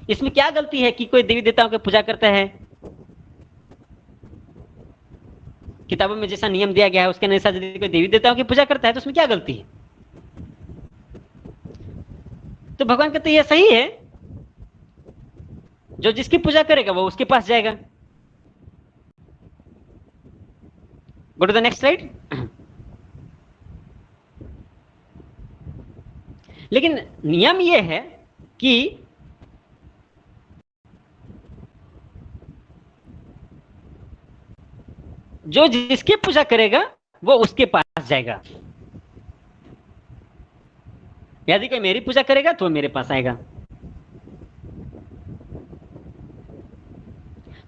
Speaker 1: इसमें क्या गलती है कि कोई देवी देवताओं की पूजा करता है, किताबों में जैसा नियम दिया गया है उसके अनुसार यदि कोई देवी देवताओं की पूजा करता है तो उसमें क्या गलती है? तो भगवान कहते हैं यह सही है, जो जिसकी पूजा करेगा वो उसके पास जाएगा। Go to the next slide. लेकिन नियम यह है कि जो जिसकी पूजा करेगा वो उसके पास जाएगा। यदि कोई मेरी पूजा करेगा तो मेरे पास आएगा।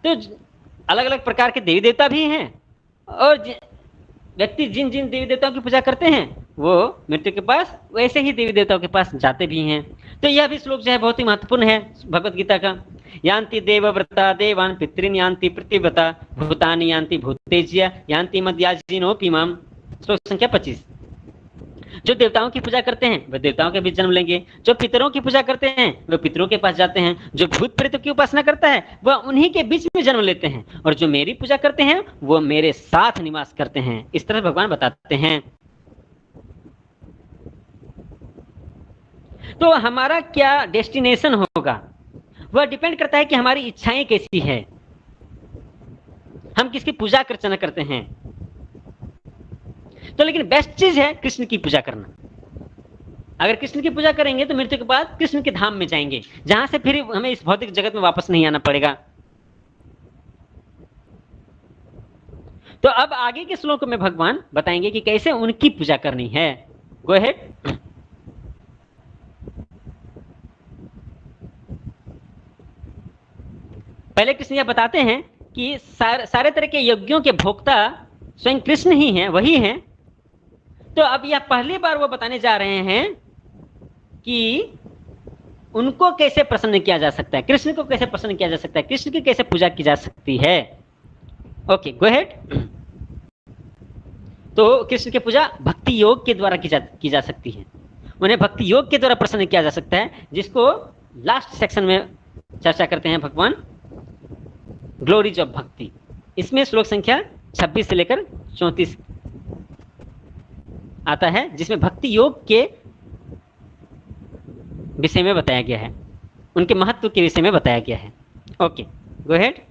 Speaker 1: तो अलग अलग प्रकार के देवी देवता भी हैं और व्यक्ति जिन जिन देवी देवताओं की पूजा करते हैं वो मृत्यु के पास वैसे ही देवी देवताओं के पास जाते भी हैं। तो यह भी श्लोक जो है बहुत ही महत्वपूर्ण है भगवत गीता का। यान्ति देवव्रता देवान् पितॄन् यान्ति पृथ्वीव्रता भूतानि यान्ति भूतेज्य यान्ति मद्याजिनोऽपि माम्। श्लोक संख्या 25। जो देवताओं की पूजा करते हैं वह देवताओं के भी जन्म लेंगे, जो पितरों की पूजा करते हैं वह पितरों के पास जाते हैं, जो भूत प्रेतों की उपासना करता है वह उन्हीं के बीच में जन्म लेते हैं, और जो मेरी पूजा करते हैं वो मेरे साथ निवास करते हैं। इस तरह भगवान बताते हैं। तो हमारा क्या डेस्टिनेशन होगा वह डिपेंड करता है कि हमारी इच्छाएं कैसी है, हम किसकी पूजा अर्चना करते हैं। तो लेकिन बेस्ट चीज है कृष्ण की पूजा करना। अगर कृष्ण की पूजा करेंगे तो मृत्यु के बाद कृष्ण के धाम में जाएंगे, जहां से फिर हमें इस भौतिक जगत में वापस नहीं आना पड़ेगा। तो अब आगे के श्लोक में भगवान बताएंगे कि कैसे उनकी पूजा करनी है। Go ahead. पहले कृष्ण यह बताते हैं कि सारे तरह के यज्ञों के भोक्ता स्वयं कृष्ण ही हैं, वही हैं। तो अब यह पहली बार वो बताने जा रहे हैं कि उनको कैसे प्रसन्न किया जा सकता है, कृष्ण को कैसे प्रसन्न किया जा सकता है, कृष्ण की कैसे पूजा की जा सकती है। Okay, go ahead. तो कृष्ण की पूजा भक्ति योग के द्वारा की जा सकती है। उन्हें भक्ति योग के द्वारा प्रसन्न किया जा सकता है, जिसको लास्ट सेक्शन में चर्चा करते हैं भगवान, ग्लोरीज ऑफ भक्ति। इसमें श्लोक संख्या 26 से लेकर 34 आता है, जिसमें भक्ति योग के विषय में बताया गया है, उनके महत्व के विषय में बताया गया है। Okay, go ahead.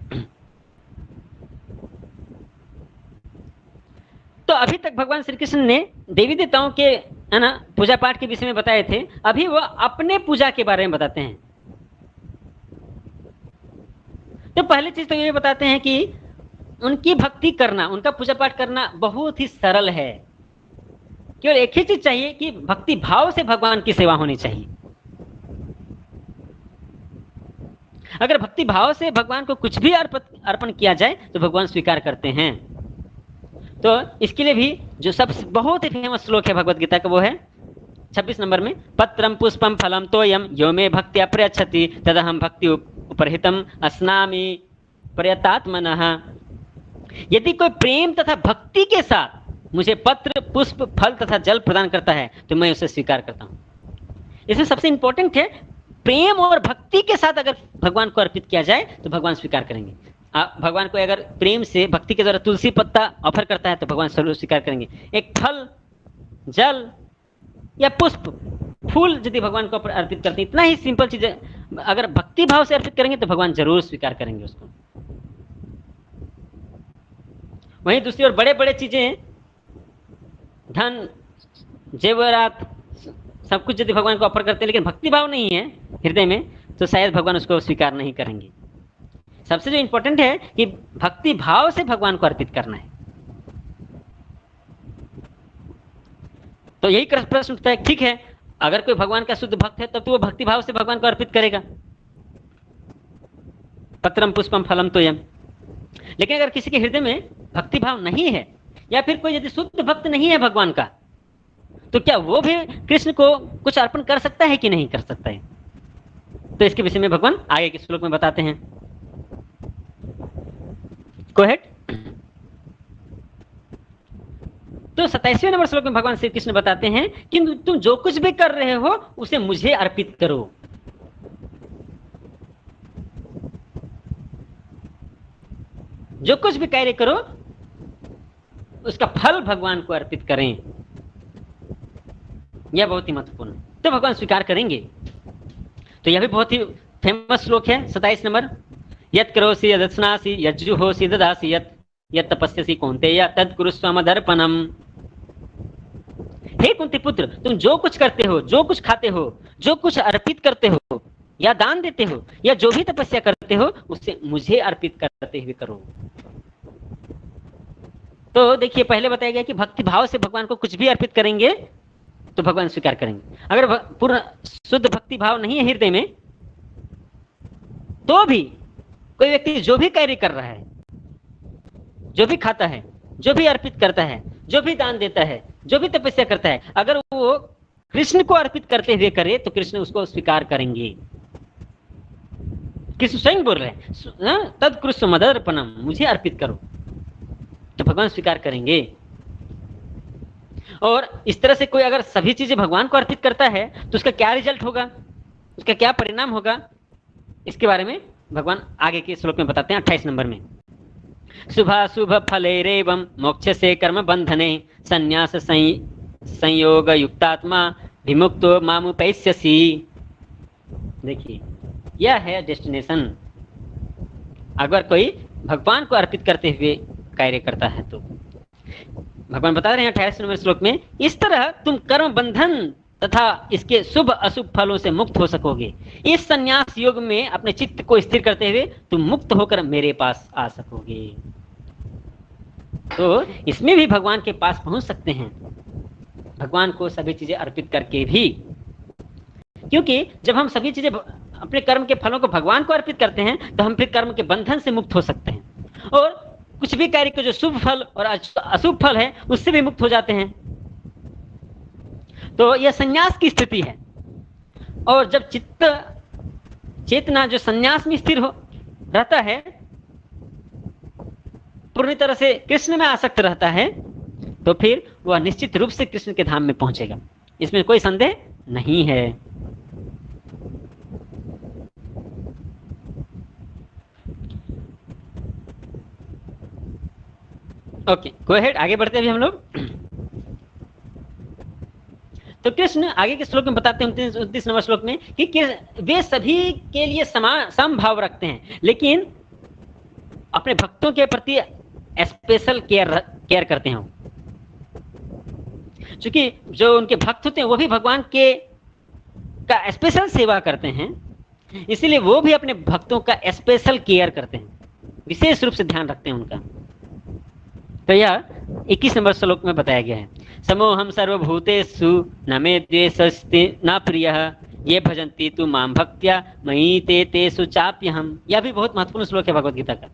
Speaker 1: तो अभी तक भगवान श्री कृष्ण ने देवी देवताओं के है ना पूजा पाठ के विषय में बताए थे। अभी वो अपने पूजा के बारे में बताते हैं। तो पहली चीज तो ये बताते हैं कि उनकी भक्ति करना, उनका पूजा पाठ करना बहुत ही सरल है। केवल एक ही चीज चाहिए कि भक्ति भाव से भगवान की सेवा होनी चाहिए। अगर भक्ति भाव से भगवान को कुछ भी अर्पण किया जाए तो भगवान स्वीकार करते हैं। तो इसके लिए भी जो सबसे बहुत ही फेमस श्लोक है भगवत गीता का, वो है 26 नंबर में, पत्रम पुष्पम फलम तोयम यो मे भक्त्या प्रयच्छति तदहम भक्ति उपरहितम अस्नामि प्रयतात्मनः। यदि कोई प्रेम तथा भक्ति के साथ मुझे पत्र पुष्प फल तथा जल प्रदान करता है तो मैं उसे स्वीकार करता हूं। इसमें सबसे इंपॉर्टेंट है, प्रेम और भक्ति के साथ अगर भगवान को अर्पित किया जाए तो भगवान स्वीकार करेंगे। भगवान को अगर प्रेम से भक्ति के द्वारा तुलसी पत्ता ऑफर करता है तो भगवान जरूर स्वीकार करेंगे। एक फल, जल या पुष्प, फूल यदि भगवान को अर्पित करते हैं, इतना ही सिंपल चीज है, अगर भक्ति भाव से अर्पित करेंगे तो भगवान जरूर स्वीकार करेंगे उसको। वहीं दूसरी ओर बड़े बड़े चीजें, धन जेवरात, सब कुछ यदि भगवान को ऑफर करते हैं लेकिन भक्ति भाव नहीं है हृदय में, तो शायद भगवान उसको स्वीकार नहीं करेंगे। सबसे जो इंपॉर्टेंट है कि भक्ति भाव से भगवान को अर्पित करना है। तो यही प्रश्न उठता है, ठीक है, अगर कोई भगवान का शुद्ध भक्त है तब तो वो भक्ति भाव से भगवान को अर्पित करेगा, पत्रम पुष्पम फलम तोयम। लेकिन अगर किसी के हृदय में भक्ति भाव नहीं है, या फिर कोई यदि शुद्ध भक्त नहीं है भगवान का, तो क्या वो भी कृष्ण को कुछ अर्पण कर सकता है कि नहीं कर सकता है? तो इसके विषय में भगवान आगे के श्लोक में बताते हैं। गो अहेड। तो 27वें नंबर श्लोक में भगवान श्री कृष्ण बताते हैं कि तुम जो कुछ भी कर रहे हो उसे मुझे अर्पित करो। जो कुछ भी कार्य करो उसका फल भगवान को अर्पित करें। यह बहुत ही महत्वपूर्ण है, तो भगवान स्वीकार करेंगे। तो यह भी बहुत ही फेमस श्लोक है 27 नंबर, यत् करोसि यदस्नासि यज्जुहोसि ददासि यत् तपस्यसि कौन्तेय तत् कुरुष्व मदर्पणम्। हे कुंती पुत्र, तुम जो कुछ करते हो, जो कुछ खाते हो, जो कुछ अर्पित करते हो या दान देते हो या जो भी तपस्या करते हो उससे मुझे अर्पित करते हुए करो। तो देखिए, पहले बताया गया कि भक्ति भाव से भगवान को कुछ भी अर्पित करेंगे तो भगवान स्वीकार करेंगे। अगर पूर्ण शुद्ध भक्ति भाव नहीं है हृदय में, तो भी कोई व्यक्ति जो भी कार्य कर रहा है, जो भी खाता है, जो भी अर्पित करता है, जो भी दान देता है, जो भी तपस्या करता है, अगर वो कृष्ण को अर्पित करते हुए करे तो कृष्ण उसको स्वीकार करेंगे। कृष्ण स्वयं बोल रहे हैं, तद कृष्ण मदर्पणम, मुझे अर्पित करो, तो भगवान स्वीकार करेंगे। और इस तरह से कोई अगर सभी चीजें भगवान को अर्पित करता है तो उसका क्या रिजल्ट होगा, उसका क्या परिणाम होगा, इसके बारे में भगवान आगे के श्लोक में बताते हैं 28 नंबर में। शुभाशुभ फलैरेवं मोक्षसे कर्म बंधने संन्यास संयोग युक्तात्मा विमुक्तो मामुपैस्यसि। देखिए, यह है डेस्टिनेशन अगर कोई भगवान को अर्पित करते हुए कार्य करता है तो। भगवान बता रहे हैं 28 नंबर श्लोक में, इस तरह तुम कर्म बंधन तथा इसके शुभ अशुभ फलों से मुक्त हो सकोगे। इस संन्यास योग में अपने चित्त को स्थिर करते हुए तुम मुक्त होकर मेरे पास आ सकोगे। तो इसमें भी भगवान के पास पहुंच सकते हैं, भगवान को सभी चीजें अर्पित करके भी। क्योंकि जब हम सभी चीजें अपने कर्म के फलों को भगवान को अर्पित करते हैं तो हम फिर कर्म के बंधन से मुक्त हो सकते हैं और कुछ भी कार्य के जो शुभ फल और अशुभ फल है उससे भी मुक्त हो जाते हैं। तो यह संन्यास की स्थिति है। और जब चेतना जो संन्यास में स्थिर हो रहता है, पूरी तरह से कृष्ण में आसक्त रहता है, तो फिर वह निश्चित रूप से कृष्ण के धाम में पहुंचेगा, इसमें कोई संदेह नहीं है। ओके, गो अहेड, आगे बढ़ते हैं अभी हम लोग। तो कृष्ण आगे के श्लोक में बताते हैं 29 नंबर श्लोक में कि वे सभी के लिए समान समभाव रखते हैं, लेकिन अपने भक्तों के प्रति स्पेशल केयर करते हैं। क्योंकि जो उनके भक्त होते हैं वो भी भगवान के का स्पेशल सेवा करते हैं, इसीलिए वो भी अपने भक्तों का स्पेशल केयर करते हैं, विशेष रूप से ध्यान रखते हैं उनका। तो यह 21 नंबर श्लोक में बताया गया है। समोहम सर्वभूतेषु न मे द्वेषस्ति न प्रियः ये भजन्ति तु मां भक्त्या मयि ते तेषु चाप्यहम्। यह भी बहुत महत्वपूर्ण श्लोक है भगवद गीता का।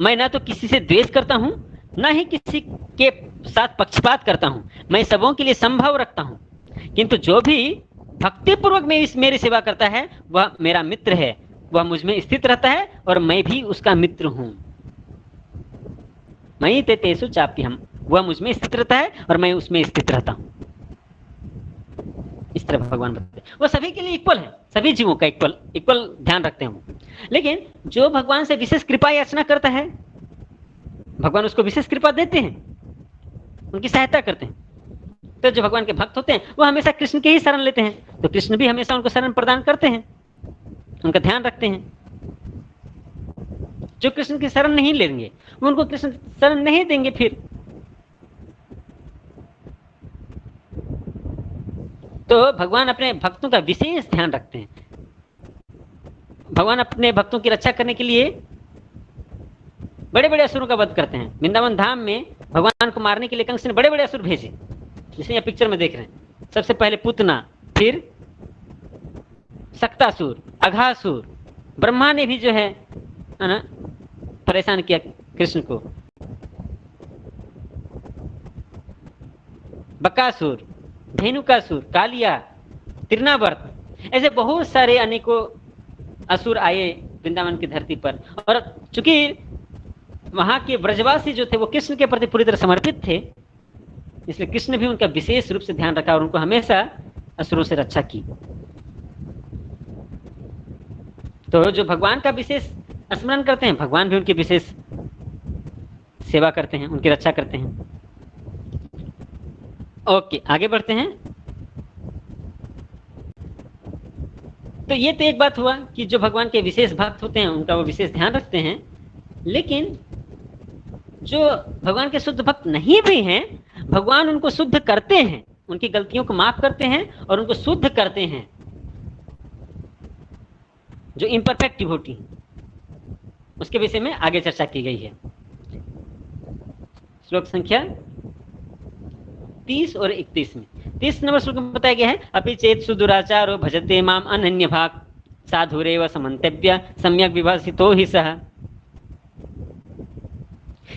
Speaker 1: मैं ना तो किसी से द्वेष करता हूँ, ना ही किसी के साथ पक्षपात करता हूँ, मैं सबों के लिए संभव रखता हूँ, किंतु जो भी भक्ति पूर्वक मेरी सेवा करता है वह मेरा मित्र है, वह मुझ में स्थित रहता है और मैं भी उसका मित्र हूँ। मयि ते तेषु चाप्यहम्, वह मुझ में स्थित रहता है और मैं उसमें स्थित रहता हूँ। इस तरह भगवान बताते हैं। वो सभी के लिए इक्वल है, सभी जीवों का इक्वल ध्यान रखते हैं वो। लेकिन जो भगवान से विशेष कृपा याचना करता है, भगवान उसको विशेष कृपा देते हैं, उनकी सहायता करते हैं। तो जो भगवान के भक्त होते हैं वो हमेशा कृष्ण के ही शरण लेते हैं, तो कृष्ण भी हमेशा उनको शरण प्रदान करते हैं, उनका ध्यान रखते हैं। जो कृष्ण की शरण नहीं लेंगे वो उनको कृष्ण शरण नहीं देंगे। फिर तो भगवान अपने भक्तों का विशेष ध्यान रखते हैं। भगवान अपने भक्तों की रक्षा करने के लिए बड़े बड़े असुरों का वध करते हैं। वृंदावन धाम में भगवान को मारने के लिए कंस ने बड़े बड़े असुर भेजे, जिसे यह पिक्चर में देख रहे हैं। सबसे पहले पूतना, फिर सक्तासुर, अघासुर, ब्रह्मा ने भी जो है ना परेशान किया कृष्ण को, बकासुर, धेनुकासुर, कालिया, तिरनावर्त, ऐसे बहुत सारे अनेकों असुर आए वृंदावन की धरती पर। और चूंकि वहां के ब्रजवासी जो थे वो कृष्ण के प्रति पूरी तरह समर्पित थे, इसलिए कृष्ण भी उनका विशेष रूप से ध्यान रखा और उनको हमेशा असुरों से रक्षा की। तो जो भगवान का विशेष स्मरण करते हैं, भगवान भी उनकी विशेष सेवा करते हैं, उनकी रक्षा करते हैं। ओके, आगे बढ़ते हैं। तो ये तो एक बात हुआ कि जो भगवान के विशेष भक्त होते हैं उनका वो विशेष ध्यान रखते हैं। लेकिन जो भगवान के शुद्ध भक्त नहीं भी हैं, भगवान उनको शुद्ध करते हैं, उनकी गलतियों को माफ करते हैं और उनको शुद्ध करते हैं। जो इम्परफेक्ट डिवोटी, उसके विषय में आगे चर्चा की गई है। श्लोक संख्या 30 और 31 में 30 नंबर श्लोक में बताया गया है, अपि चेत सुदुराचारो भजते माम अनन्य भाग साधुरेव समन्तव्य सम्यक विभासितो हि सः।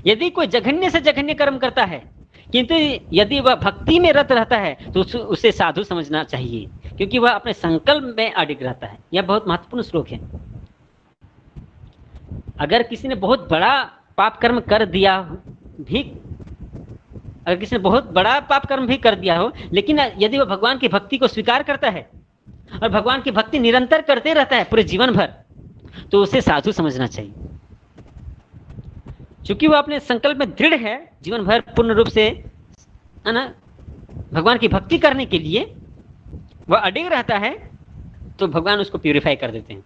Speaker 1: यदि कोई जघन्य से जघन्य कर्म करता है, किंतु यदि वह भक्ति में रत रहता है तो उसे साधु समझना चाहिए, क्योंकि वह अपने संकल्प में अडिग रहता है। यह बहुत महत्वपूर्ण श्लोक है। अगर किसी ने बहुत बड़ा पाप कर्म कर दिया भी, अगर किसी ने बहुत बड़ा पाप कर्म भी कर दिया हो, लेकिन यदि वह भगवान की भक्ति को स्वीकार करता है और भगवान की भक्ति निरंतर करते रहता है पूरे जीवन भर, तो उसे साधु समझना चाहिए। क्योंकि वह अपने संकल्प में दृढ़ है, जीवन भर पूर्ण रूप से है ना भगवान की भक्ति करने के लिए वह अडिग रहता है, तो भगवान उसको प्यूरिफाई कर देते हैं।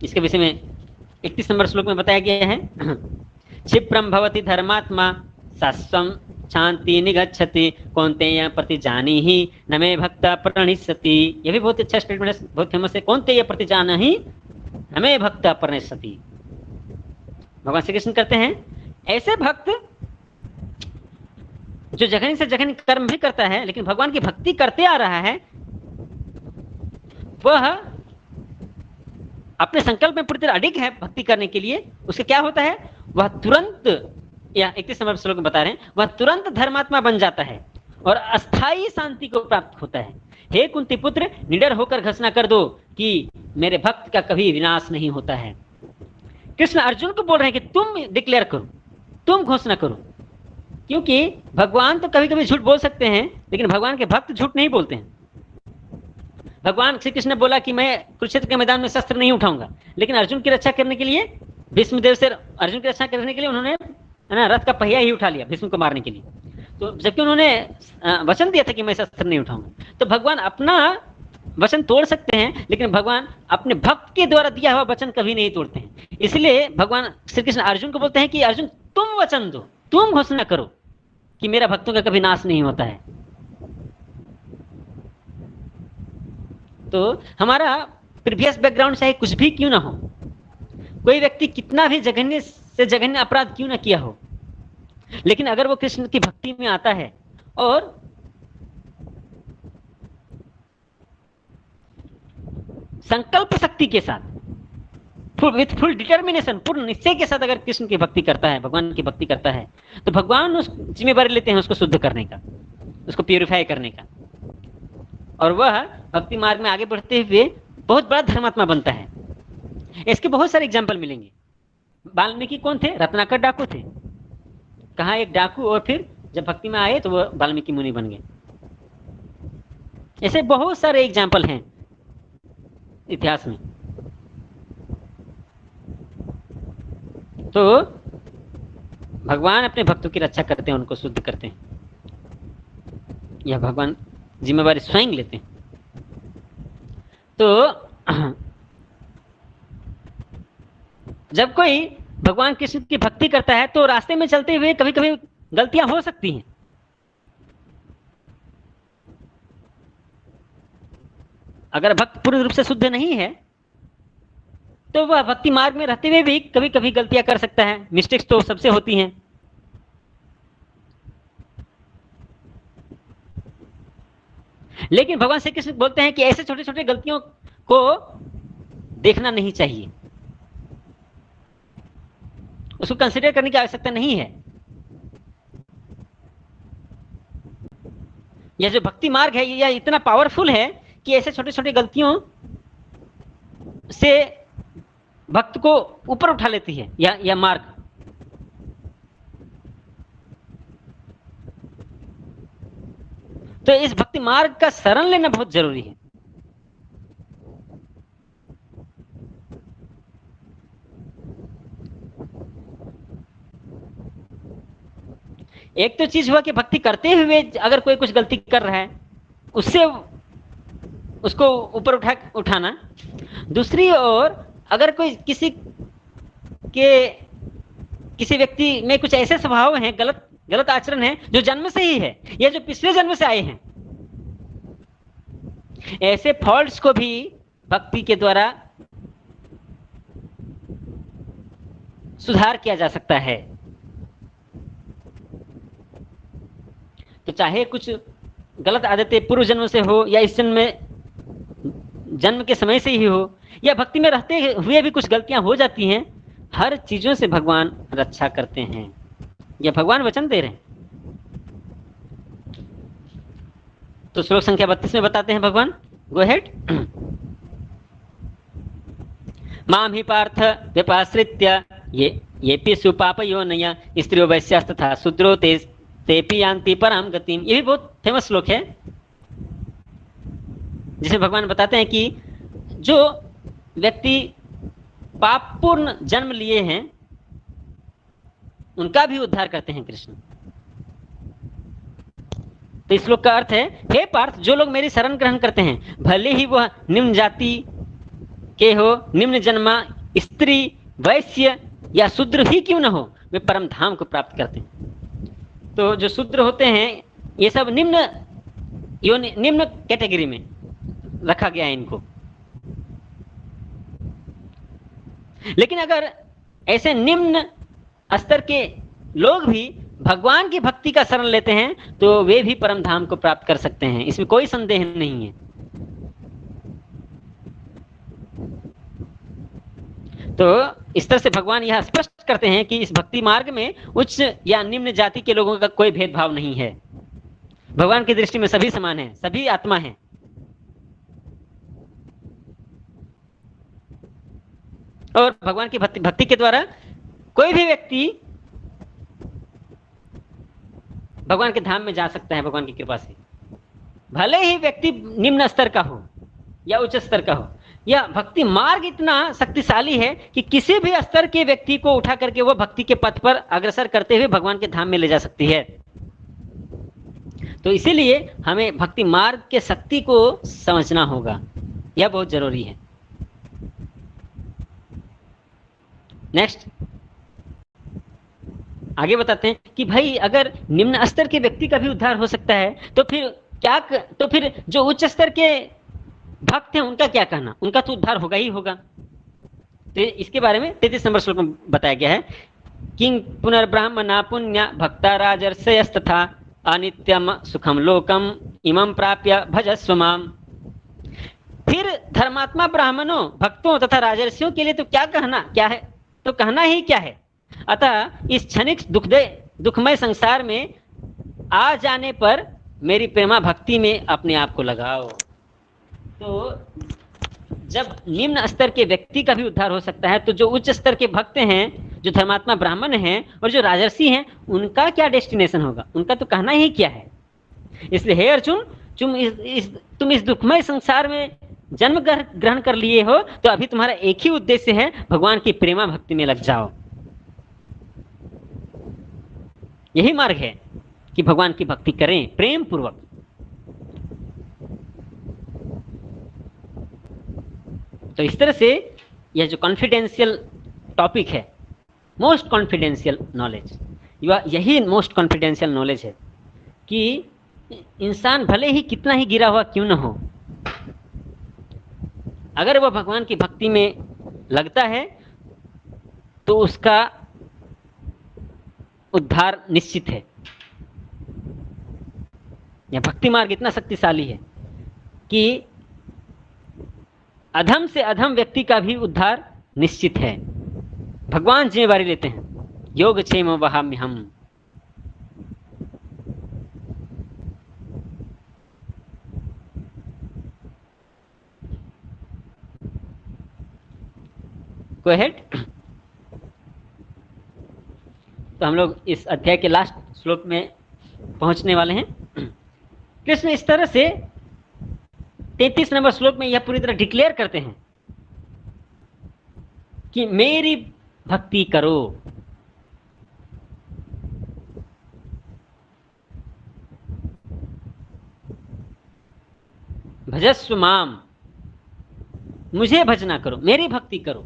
Speaker 1: इसके विषय में 31 नंबर श्लोक में बताया गया है, क्षिप्रम भवति धर्मात्मा शाश्वतम शांति निगच्छति कौन्तेय प्रतिजानीहि न मे भक्त प्रणिष्यति। ये भी बहुत अच्छा स्टेटमेंट है, बहुत फेमस है। कौन्तेय प्रतिजानीहि न मे भक्त प्रणिष्यति। भगवान श्री कृष्ण कहते हैं ऐसे भक्त जो जघन्य से जघन्य कर्म भी करता है लेकिन भगवान की भक्ति करते आ रहा है, वह अपने संकल्प में पूरी तरह अडिग है भक्ति करने के लिए। उससे क्या होता है, वह तुरंत, या 31 नंबर श्लोक में बता रहे हैं, वह तुरंत धर्मात्मा बन जाता है और अस्थाई शांति को प्राप्त होता है। हे कुंती पुत्र, निडर होकर घोषणा कर दो कि मेरे भक्त का कभी विनाश नहीं होता है। कृष्ण अर्जुन को बोल रहे हैं कि तुम डिक्लेयर करो, तुम घोषणा करो, क्योंकि भगवान तो कभी कभी झूठ बोल सकते हैं लेकिन भगवान के भक्त झूठ नहीं बोलते हैं। भगवान श्री कृष्ण ने बोला कि मैं कुरुक्षेत्र के मैदान में शस्त्र नहीं उठाऊंगा, लेकिन अर्जुन की रक्षा करने के लिए, भीष्मदेव से अर्जुन की रक्षा करने के लिए उन्होंने रथ का पहिया ही उठा लिया भीष्म को मारने के लिए, तो जबकि उन्होंने वचन दिया था कि मैं शस्त्र नहीं उठाऊंगा। तो भगवान अपना वचन तोड़ सकते हैं लेकिन भगवान अपने भक्त के द्वारा दिया हुआ वचन कभी नहीं तोड़ते हैं। इसलिए भगवान श्री कृष्ण अर्जुन को बोलते हैं कि अर्जुन तुम वचन दो, तुम घोषणा करो कि मेरा भक्तों का कभी नाश नहीं होता है। तो हमारा प्रीवियस बैकग्राउंड चाहे कुछ भी क्यों ना हो, कोई व्यक्ति कितना भी जघन्य से जघन्य अपराध क्यों ना किया हो, लेकिन अगर वो कृष्ण की भक्ति में आता है और संकल्प शक्ति के साथ, विथ फुल डिटर्मिनेशन, पूर्ण निश्चय के साथ अगर कृष्ण की भक्ति करता है, भगवान की भक्ति करता है, तो भगवान उस जिम्मेवारी लेते हैं उसको शुद्ध करने का, उसको प्यूरिफाई करने का, और वह भक्ति मार्ग में आगे बढ़ते हुए बहुत बड़ा धर्मात्मा बनता है। इसके बहुत सारे एग्जाम्पल मिलेंगे। वाल्मीकि कौन थे, रत्नाकर डाकू थे। कहा एक डाकू और फिर जब भक्ति में आए तो वो वाल्मीकि मुनि बन गए। ऐसे बहुत सारे एग्जाम्पल हैं इतिहास में। तो भगवान अपने भक्तों की रक्षा करते हैं, उनको शुद्ध करते हैं, यह भगवान जिम्मेवारी स्वयं लेते हैं। तो जब कोई भगवान कृष्ण की भक्ति करता है तो रास्ते में चलते हुए कभी कभी गलतियां हो सकती हैं। अगर भक्त पूर्ण रूप से शुद्ध नहीं है तो वह भक्ति मार्ग में रहते हुए भी कभी कभी गलतियां कर सकता है। मिस्टेक्स तो सबसे होती हैं। लेकिन भगवान श्री कृष्ण बोलते हैं कि ऐसे छोटे छोटे गलतियों को देखना नहीं चाहिए, उसको कंसिडर करने की आवश्यकता नहीं है। यह जो भक्ति मार्ग है यह इतना पावरफुल है कि ऐसे छोटे छोटे गलतियों से भक्त को ऊपर उठा लेती है यह मार्ग। तो इस भक्ति मार्ग का शरण लेना बहुत जरूरी है। एक तो चीज हुआ कि भक्ति करते हुए अगर कोई कुछ गलती कर रहा है उससे उसको ऊपर उठाना। दूसरी ओर अगर कोई किसी व्यक्ति में कुछ ऐसे स्वभाव हैं, गलत आचरण है जो जन्म से ही है या जो पिछले जन्म से आए हैं, ऐसे फॉल्ट्स को भी भक्ति के द्वारा सुधार किया जा सकता है। तो चाहे कुछ गलत आदतें पूर्व जन्म से हो या इस जन्म में जन्म के समय से ही हो या भक्ति में रहते हुए भी कुछ गलतियां हो जाती हैं, हर चीजों से भगवान रक्षा करते हैं। यह भगवान वचन दे रहे हैं। तो श्लोक संख्या 32 में बताते हैं भगवान, गो हेड। माम ही पार्थ व्यपाश्रित्य ये सुपापयोनया स्त्रियो वैश्यास्तथा शूद्रो तेपि यान्ति पराम गतिम। ये भी बहुत फेमस श्लोक है जिसे भगवान बताते हैं कि जो व्यक्ति पापपूर्ण जन्म लिए हैं उनका भी उद्धार करते हैं कृष्ण। तो इस श्लोक का अर्थ है, हे पार्थ, जो लोग मेरी शरण ग्रहण करते हैं, भले ही वह निम्न जाति के हो, निम्न जन्मा, स्त्री, वैश्य या शूद्र ही क्यों न हो, वे परम धाम को प्राप्त करते हैं। तो जो शूद्र होते हैं ये सब निम्न कैटेगरी में रखा गया है इनको। लेकिन अगर ऐसे निम्न स्तर के लोग भी भगवान की भक्ति का शरण लेते हैं तो वे भी परम धाम को प्राप्त कर सकते हैं, इसमें कोई संदेह नहीं है। तो इस तरह से भगवान यह स्पष्ट करते हैं कि इस भक्ति मार्ग में उच्च या निम्न जाति के लोगों का कोई भेदभाव नहीं है। भगवान की दृष्टि में सभी समान हैं, सभी आत्मा हैं। और भगवान की भक्ति के द्वारा कोई भी व्यक्ति भगवान के धाम में जा सकता है भगवान की कृपा से, भले ही व्यक्ति निम्न स्तर का हो या उच्च स्तर का हो। यह भक्ति मार्ग इतना शक्तिशाली है कि किसी भी स्तर के व्यक्ति को उठा करके वो भक्ति के पथ पर अग्रसर करते हुए भगवान के धाम में ले जा सकती है। तो इसीलिए हमें भक्ति मार्ग के शक्ति को समझना होगा, यह बहुत जरूरी है। नेक्स्ट आगे बताते हैं कि भाई अगर निम्न स्तर के व्यक्ति का भी उद्धार हो सकता है तो फिर जो उच्च स्तर के भक्त हैं उनका क्या कहना, उनका तो उद्धार होगा ही होगा। तो इसके बारे में 33 नंबर श्लोक में बताया गया है, किंग पुनर्ब्राह्मणा पुण्य भक्ता राजर्षयस्तथा अनित्यम सुखम लोकम इमं प्राप्य भजस्व माम। फिर धर्मात्मा ब्राह्मणों भक्तों तथा राजर्षियों के लिए तो क्या है, तो कहना ही क्या है। अतः इस क्षणिक दुखमय संसार में आ जाने पर मेरी प्रेमा भक्ति में अपने आप को लगाओ। तो जब निम्न स्तर के व्यक्ति का भी उद्धार हो सकता है तो जो उच्च स्तर के भक्त हैं, जो धर्मात्मा ब्राह्मण हैं और जो राजर्षि हैं, उनका क्या डेस्टिनेशन होगा, उनका तो कहना ही क्या है। इसलिए हे अर्जुन, तुम इस दुखमय संसार में जन्म ग्रहण कर लिए हो तो अभी तुम्हारा एक ही उद्देश्य है, भगवान की प्रेमा भक्ति में लग जाओ। यही मार्ग है कि भगवान की भक्ति करें प्रेम पूर्वक। तो इस तरह से यह जो कॉन्फिडेंशियल टॉपिक है, मोस्ट कॉन्फिडेंशियल नॉलेज, यही मोस्ट कॉन्फिडेंशियल नॉलेज है कि इंसान भले ही कितना ही गिरा हुआ क्यों न हो, अगर वह भगवान की भक्ति में लगता है तो उसका उद्धार निश्चित है। यह भक्ति मार्ग इतना शक्तिशाली है कि अधम से अधम व्यक्ति का भी उद्धार निश्चित है। भगवान जिम्मेवारी लेते हैं, योग क्षेम वहाम्य हम। गो अहेड। तो हम लोग इस अध्याय के लास्ट श्लोक में पहुंचने वाले हैं। कृष्ण इस तरह से 33 नंबर श्लोक में यह पूरी तरह डिक्लेयर करते हैं कि मेरी भक्ति करो। भजस्व माम, मुझे भजना करो, मेरी भक्ति करो।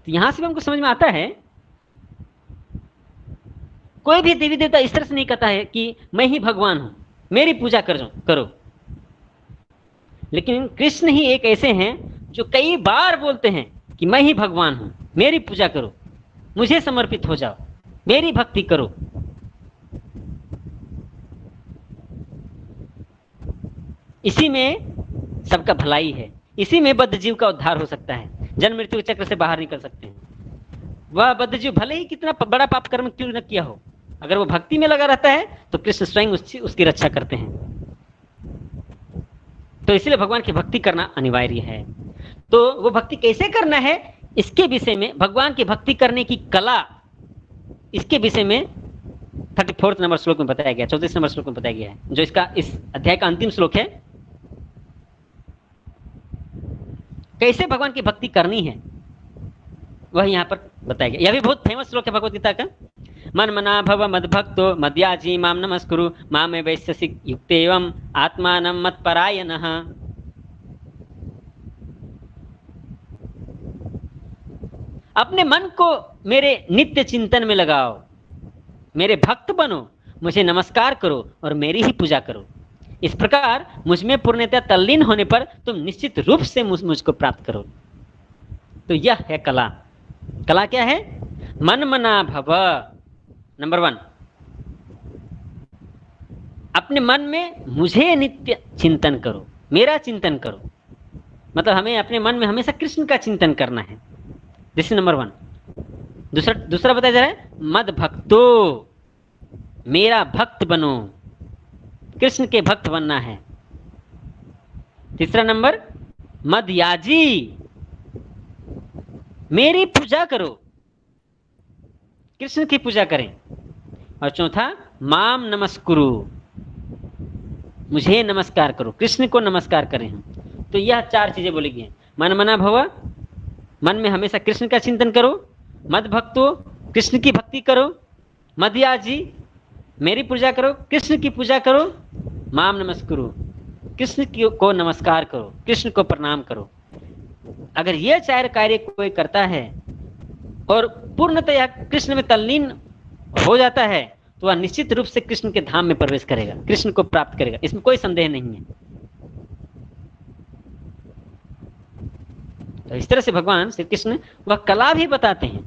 Speaker 1: तो यहां से भी हमको समझ में आता है, कोई भी देवी देवता इस तरह से नहीं कहता है कि मैं ही भगवान हूं, मेरी पूजा करो। लेकिन कृष्ण ही एक ऐसे हैं जो कई बार बोलते हैं कि मैं ही भगवान हूं, मेरी पूजा करो, मुझे समर्पित हो जाओ, मेरी भक्ति करो। इसी में सबका भलाई है, इसी में बद्ध जीव का उद्धार हो सकता है, जन्म मृत्यु के चक्र से बाहर निकल सकते हैं। वह बद्ध जीव भले ही कितना बड़ा पाप कर्म क्यों न किया हो, अगर वो भक्ति में लगा रहता है तो कृष्ण स्वयं उसकी रक्षा करते हैं। तो इसलिए भगवान की भक्ति करना अनिवार्य है। तो वो भक्ति कैसे करना है, इसके विषय में, भगवान की भक्ति करने की कला, इसके विषय में 34 नंबर श्लोक में बताया गया, 34 नंबर श्लोक में बताया गया है, जो इसका इस अध्याय का अंतिम श्लोक है। कैसे भगवान की भक्ति करनी है वह यहाँ पर बताया गया। यह भी बहुत फेमस श्लोक है भगवद गीता का। मन मना भव मद भक्तो मद्याजी माम नमस्कुरु मामे वैश्यसि युक्तेवम आत्मानं मत्परायणः। अपने मन को मेरे नित्य चिंतन में लगाओ, मेरे भक्त बनो, मुझे नमस्कार करो और मेरी ही पूजा करो। इस प्रकार मुझ में पूर्णतः तल्लीन होने पर तुम निश्चित रूप से मुझको प्राप्त करो। तो यह है कला। कला क्या है? मन मना भव। नंबर 1, अपने मन में मुझे नित्य चिंतन करो, मेरा चिंतन करो। मतलब हमें अपने मन में हमेशा कृष्ण का चिंतन करना है। This is number 1। दूसरा बताया जा रहा है मद भक्तो, मेरा भक्त बनो, कृष्ण के भक्त बनना है। तीसरा नंबर मद याजी, मेरी पूजा करो, कृष्ण की पूजा करें। और चौथा माम नमस्कुरु, मुझे नमस्कार करो, कृष्ण को नमस्कार करें हम। तो यह 4 चीजें बोली गई हैं। मन मना भव, मन में हमेशा कृष्ण का चिंतन करो। मद भक्तो, कृष्ण की भक्ति करो। मदयाजी, मेरी पूजा करो, कृष्ण की पूजा करो। माम नमस्कुरु, कृष्ण को नमस्कार करो, कृष्ण को प्रणाम करो। अगर ये 4 कार्य कोई करता है और पूर्णतया कृष्ण में तल्लीन हो जाता है तो वह निश्चित रूप से कृष्ण के धाम में प्रवेश करेगा, कृष्ण को प्राप्त करेगा, इसमें कोई संदेह नहीं है। तो इस तरह से भगवान श्री कृष्ण वह कला भी बताते हैं।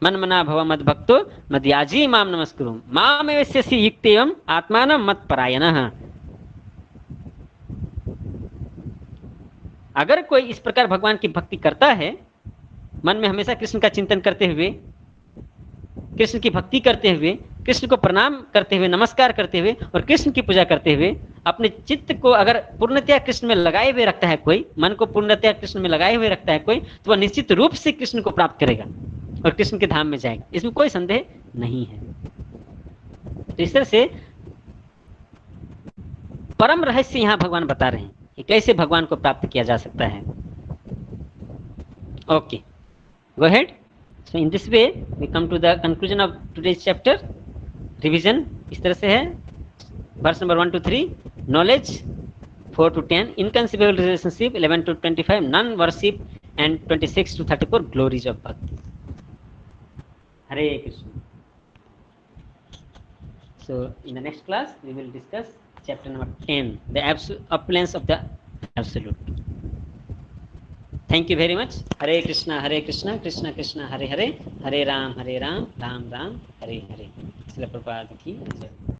Speaker 1: मन मना भव मद भक्तो मदयाजी माम नमस्कुरु माम एवं युक्त एवं आत्मानं मत परायणः। अगर कोई इस प्रकार भगवान की भक्ति करता है, मन में हमेशा कृष्ण का चिंतन करते हुए, कृष्ण की भक्ति करते हुए, कृष्ण को प्रणाम करते हुए, नमस्कार करते हुए और कृष्ण की पूजा करते हुए अपने चित्त को अगर पूर्णतया कृष्ण में लगाए हुए रखता है कोई, मन को पूर्णतया कृष्ण में लगाए हुए रखता है कोई, तो वह निश्चित रूप से कृष्ण को प्राप्त करेगा और कृष्ण के धाम में जाएगा, इसमें कोई संदेह नहीं है। तो इस तरह से परम रहस्य यहाँ भगवान बता रहे हैं कि कैसे भगवान को प्राप्त किया जा सकता है। Okay, go ahead. So in this way we come to the conclusion of today's chapter. Revision इस तरह से है, verse number 1 to 3 knowledge, 4 to 10 inconceivable relationship, 11 to 25 non worship and 26 to 34 glories of bhakti. Hare Krishna. So in the next class we will discuss chapter number 10, the opulence of the absolute. Thank you very much. Hare Krishna, Krishna Krishna, Hare Hare, Hare Ram, Ram Ram, Hare Hare. Srila Prabhupada ki jai.